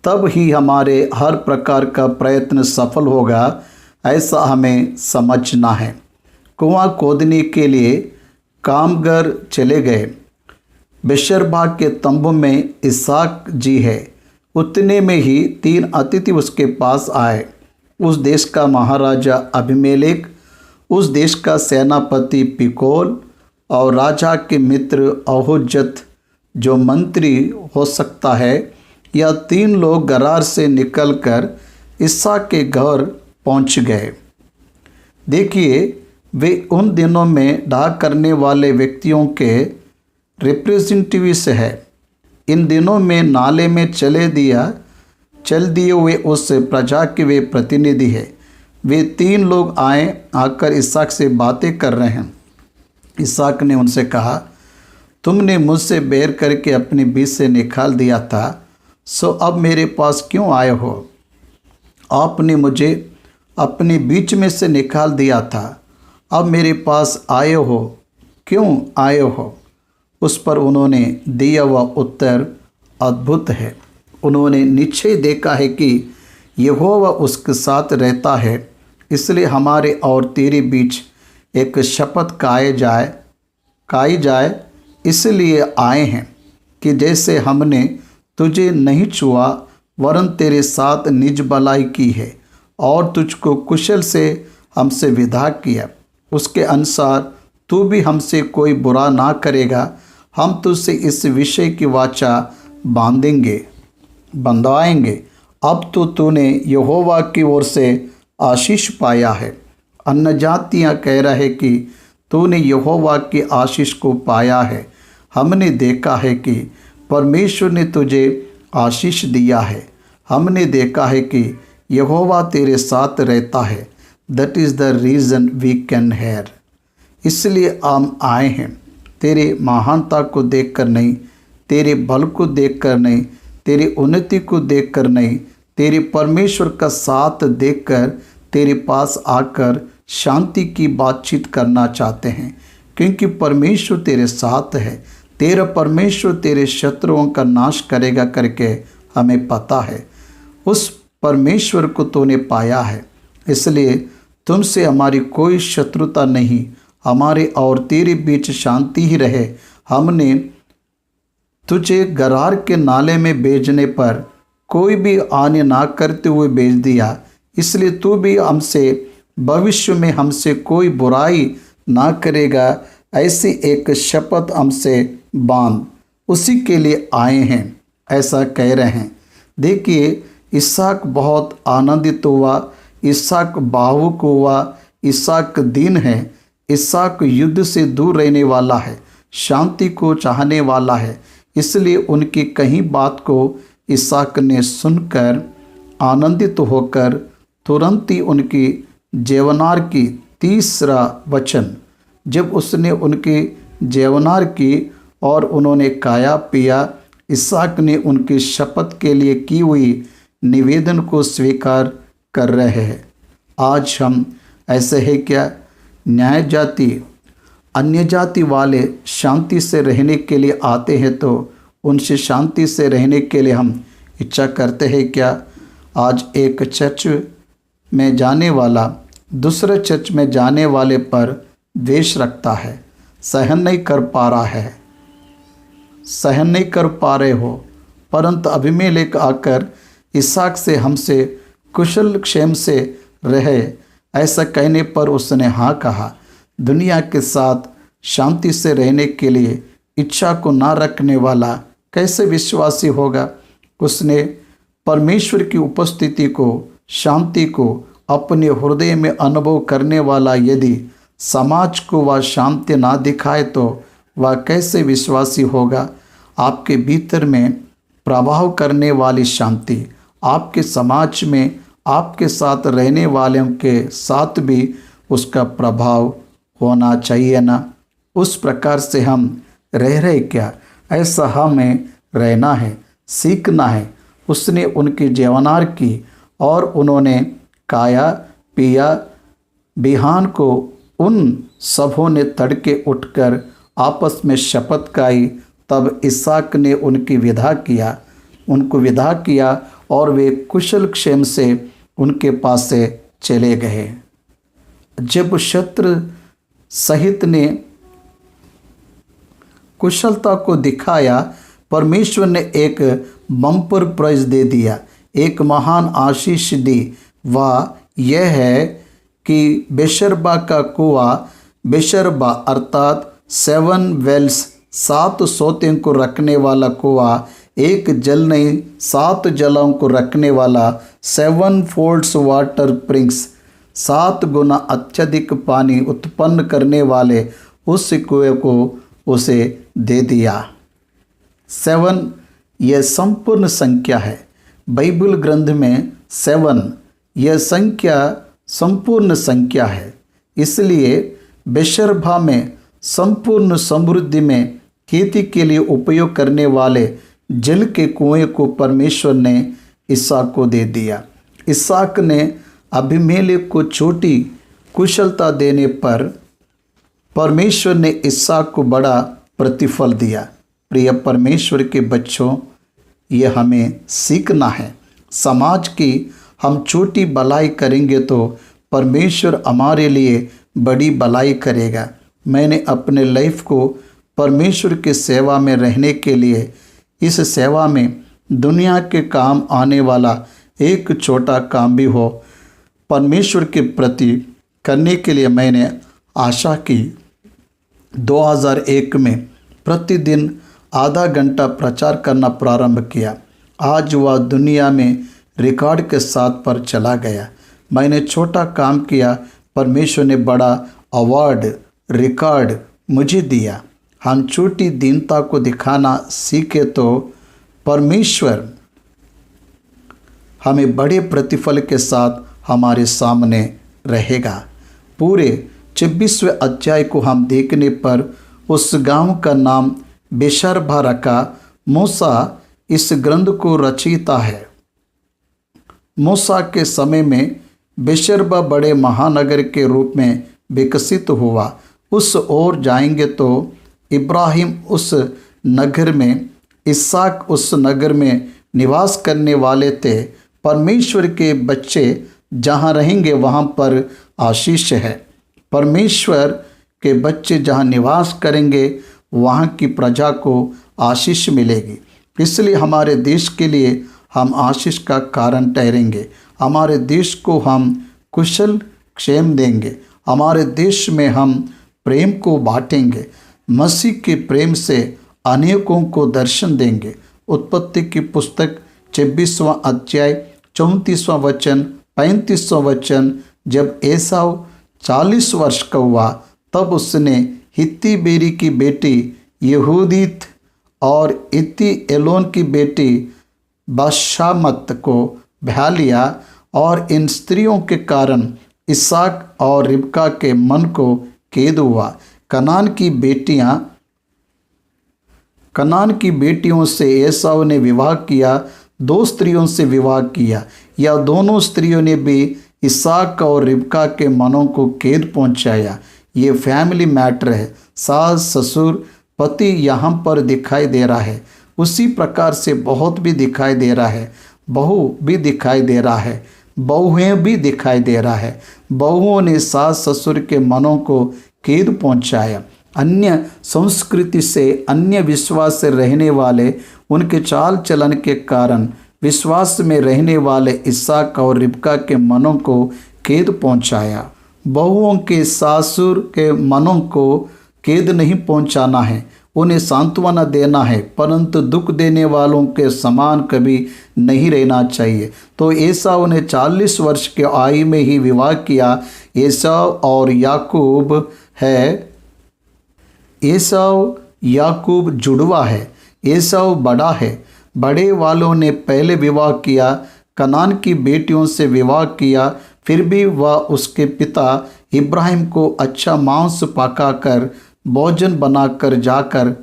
S1: तब ही हमारे हर प्रकार का प्रयत्न सफल होगा, ऐसा हमें समझना है। कुआं खोदने के लिए कामगार चले गए। बेशरबा के तंबू में इसहाक जी है। उतने में ही 3 अतिथि उसके पास आए। उस देश का महाराजा अबीमेलेक, उस देश का सेनापति पिकोल और राजा के मित्र अहुज्जत, जो मंत्री हो सकता है, यह 3 लोग गरार से निकलकर इसहाक के घर पहुंच गए। देखिए, वे उन दिनों में डाक करने वाले व्यक्तियों के रिप्रेजेंटेटिव्स है। इन दिनों में नाले में चल दिए हुए उस प्रजा के वे प्रतिनिधि है। वे 3 लोग आकर इसहाक से बातें कर रहे हैं। इसहाक ने उनसे कहा, तुमने मुझसे बैर करके अपने बीच से निकाल दिया था, सो अब मेरे पास क्यों आए हो? आपने मुझे अपने बीच में से निकाल दिया था, अब मेरे पास आए हो, क्यों आए हो? उस पर उन्होंने दिया हुआ उत्तर अद्भुत है। उन्होंने निश्चय देखा है कि यहोवा उसके साथ रहता है, इसलिए हमारे और तेरे बीच एक शपथ खाई जाए, इसलिए आए हैं कि जैसे हमने तुझे नहीं छुआ वरन तेरे साथ निज भलाई की है और तुझको कुशल से हमसे विदा किया, उसके अनुसार तू भी हमसे कोई बुरा ना करेगा। हम तुझसे इस विषय की वाचा बंधवाएंगे। अब तो तूने यहोवा की ओर से आशीष पाया है। अन्य जातियाँ कह रहे कि तूने यहोवा की आशीष को पाया है। हमने देखा है कि परमेश्वर ने तुझे आशीष दिया है। हमने देखा है कि यहोवा तेरे साथ रहता है। That is the reason we can hear. इसलिए हम आए हैं, तेरे महानता को देखकर नहीं, तेरे बल को देखकर नहीं, तेरी उन्नति को देखकर नहीं, तेरे परमेश्वर का साथ देखकर तेरे पास आकर शांति की बातचीत करना चाहते हैं, क्योंकि परमेश्वर तेरे साथ है। तेरा परमेश्वर तेरे शत्रुओं का नाश करेगा करके हमें पता है। उस परमेश्वर को तूने पाया है, इसलिए तुमसे हमारी कोई शत्रुता नहीं, हमारे और तेरे बीच शांति ही रहे। हमने तुझे गरार के नाले में भेजने पर कोई भी आने ना करते हुए भेज दिया, इसलिए तू भी हमसे भविष्य में हमसे कोई बुराई ना करेगा, ऐसी एक शपथ हमसे बांध, उसी के लिए आए हैं, ऐसा कह रहे हैं। देखिए, इसहाक बहुत आनंदित हुआ, इसहाक भावुक हुआ, इसहाक दीन है, इसहाक युद्ध से दूर रहने वाला है, शांति को चाहने वाला है। इसलिए उनकी कहीं बात को इसहाक ने सुनकर आनंदित होकर तुरंत ही उनकी जेवनार की 3रा वचन, जब उसने उनकी जेवनार की और उन्होंने खाया पिया, इसहाक ने उनकी शपथ के लिए की हुई निवेदन को स्वीकार कर रहे हैं। आज हम ऐसे हैं क्या? न्याय जाति अन्य जाति वाले शांति से रहने के लिए आते हैं, तो उनसे शांति से रहने के लिए हम इच्छा करते हैं क्या? आज एक चर्च में जाने वाला दूसरे चर्च में जाने वाले पर द्वेष रखता है, सहन नहीं कर पा रहे हो, परंतु अबीमेलेक आकर इसहाक से हमसे कुशल क्षेम से रहे, ऐसा कहने पर उसने हाँ कहा। दुनिया के साथ शांति से रहने के लिए इच्छा को ना रखने वाला कैसे विश्वासी होगा? उसने परमेश्वर की उपस्थिति को, शांति को अपने हृदय में अनुभव करने वाला यदि समाज को वह शांति ना दिखाए तो वह कैसे विश्वासी होगा? आपके भीतर में प्रभाव करने वाली शांति आपके समाज में आपके साथ रहने वालों के साथ भी उसका प्रभाव होना चाहिए ना। उस प्रकार से हम रह रहे क्या? ऐसा हमें रहना है, सीखना है। उसने उनकी जेवनार की और उन्होंने खाया पिया। बिहान को उन सबों ने तड़के उठकर आपस में शपथ खाई। तब इसहाक ने उनको विदा किया और वे कुशल क्षेम से उनके पास से चले गए। जब शत्रु सहित ने कुशलता को दिखाया, परमेश्वर ने एक बम्पर प्राइज दे दिया, एक महान आशीष दी। वह यह है कि बेशरबा का कुआं, बेशरबा अर्थात 7 वेल्स, 7 सोते को रखने वाला कुआं, एक जल नहीं 7 जलों को रखने वाला, 7 फोल्ड्स वाटर प्रिंक्स, 7 गुना अत्यधिक पानी उत्पन्न करने वाले उस कुएं को उसे दे दिया। 7 यह संपूर्ण संख्या है। बाइबल ग्रंथ में 7 यह संख्या संपूर्ण संख्या है। इसलिए बेशरबा में संपूर्ण समृद्धि में खेती के लिए उपयोग करने वाले जल के कुएं को परमेश्वर ने इसहाक को दे दिया। इसहाक ने अबीमेलेक को छोटी कुशलता देने पर परमेश्वर ने इसहाक को बड़ा प्रतिफल दिया। प्रिय परमेश्वर के बच्चों, ये हमें सीखना है। समाज की हम छोटी भलाई करेंगे तो परमेश्वर हमारे लिए बड़ी भलाई करेगा। मैंने अपने लाइफ को परमेश्वर की सेवा में रहने के लिए, इस सेवा में दुनिया के काम आने वाला एक छोटा काम भी हो परमेश्वर के प्रति करने के लिए मैंने आशा की। 2001 में प्रतिदिन आधा घंटा प्रचार करना प्रारंभ किया। आज वह दुनिया में रिकॉर्ड के साथ पर चला गया। मैंने छोटा काम किया, परमेश्वर ने बड़ा अवार्ड, रिकॉर्ड मुझे दिया। हम छोटी दीनता को दिखाना सीखे तो परमेश्वर हमें बड़े प्रतिफल के साथ हमारे सामने रहेगा। पूरे 26वें अध्याय को हम देखने पर उस गांव का नाम बेशरबा रखा। मूसा इस ग्रंथ को रचयिता है। मूसा के समय में बेशरबा बड़े महानगर के रूप में विकसित हुआ। उस ओर जाएंगे तो इब्राहिम उस नगर में, इसहाक उस नगर में निवास करने वाले थे। परमेश्वर के बच्चे जहाँ रहेंगे वहाँ पर आशीष है। परमेश्वर के बच्चे जहाँ निवास करेंगे वहाँ की प्रजा को आशीष मिलेगी। इसलिए हमारे देश के लिए हम आशीष का कारण ठहरेंगे। हमारे देश को हम कुशल क्षेम देंगे। हमारे देश में हम प्रेम को बांटेंगे। मसीह के प्रेम से अनेकों को दर्शन देंगे। उत्पत्ति की पुस्तक 26वां अध्याय 34वां वचन 35वां वचन, जब एसाव 40 वर्ष का हुआ तब उसने हित्ती बेरी की बेटी यहूदीत और इत्ती एलोन की बेटी बशमत को ब्याह लिया, और इन स्त्रियों के कारण इसहाक और रिबका के मन को खेद हुआ। कनान की बेटियों से एसाव ने विवाह किया, 2 स्त्रियों से विवाह किया। या दोनों स्त्रियों ने भी इसहाक और रिबका के मनों को खेद पहुंचाया। ये फैमिली मैटर है। सास ससुर पति यहाँ पर दिखाई दे रहा है, उसी प्रकार से बहुत भी दिखाई दे रहा है, बहू भी दिखाई दे रहा है, बहुएं भी दिखाई दे रहा है। बहुओं ने सास ससुर के मनों को खेद पहुंचाया। अन्य संस्कृति से, अन्य विश्वास से रहने वाले, उनके चाल चलन के कारण विश्वास में रहने वाले इसहाक और रिबका के मनों को खेद पहुंचाया। बहुओं के ससुर के मनों को खेद नहीं पहुंचाना है, उन्हें सांत्वना देना है, परंतु दुख देने वालों के समान कभी नहीं रहना चाहिए। तो एसाव ने 40 वर्ष के आयु में ही विवाह किया। एसाव और याकूब है। एसाव याकूब जुड़वा है। एसाव बड़ा है। बड़े वालों ने पहले विवाह किया, कनान की बेटियों से विवाह किया, फिर भी वह उसके पिता इब्राहिम को अच्छा मांस पकाकर भोजन बनाकर जाकर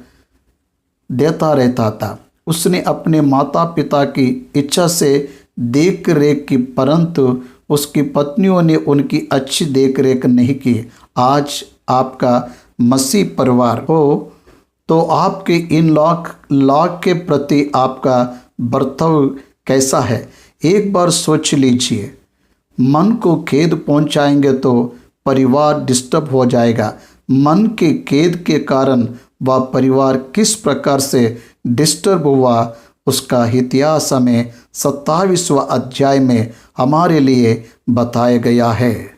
S1: देता रहता था। उसने अपने माता पिता की इच्छा से देख रेख की, परंतु उसकी पत्नियों ने उनकी अच्छी देख रेख नहीं की। आज आपका मसीह परिवार हो तो आपके इन लॉ के प्रति आपका बर्ताव कैसा है, एक बार सोच लीजिए। मन को खेद पहुंचाएंगे तो परिवार डिस्टर्ब हो जाएगा। मन के खेद के कारण वह परिवार किस प्रकार से डिस्टर्ब हुआ उसका इतिहास हमें 27वां अध्याय में हमारे लिए बताया गया है।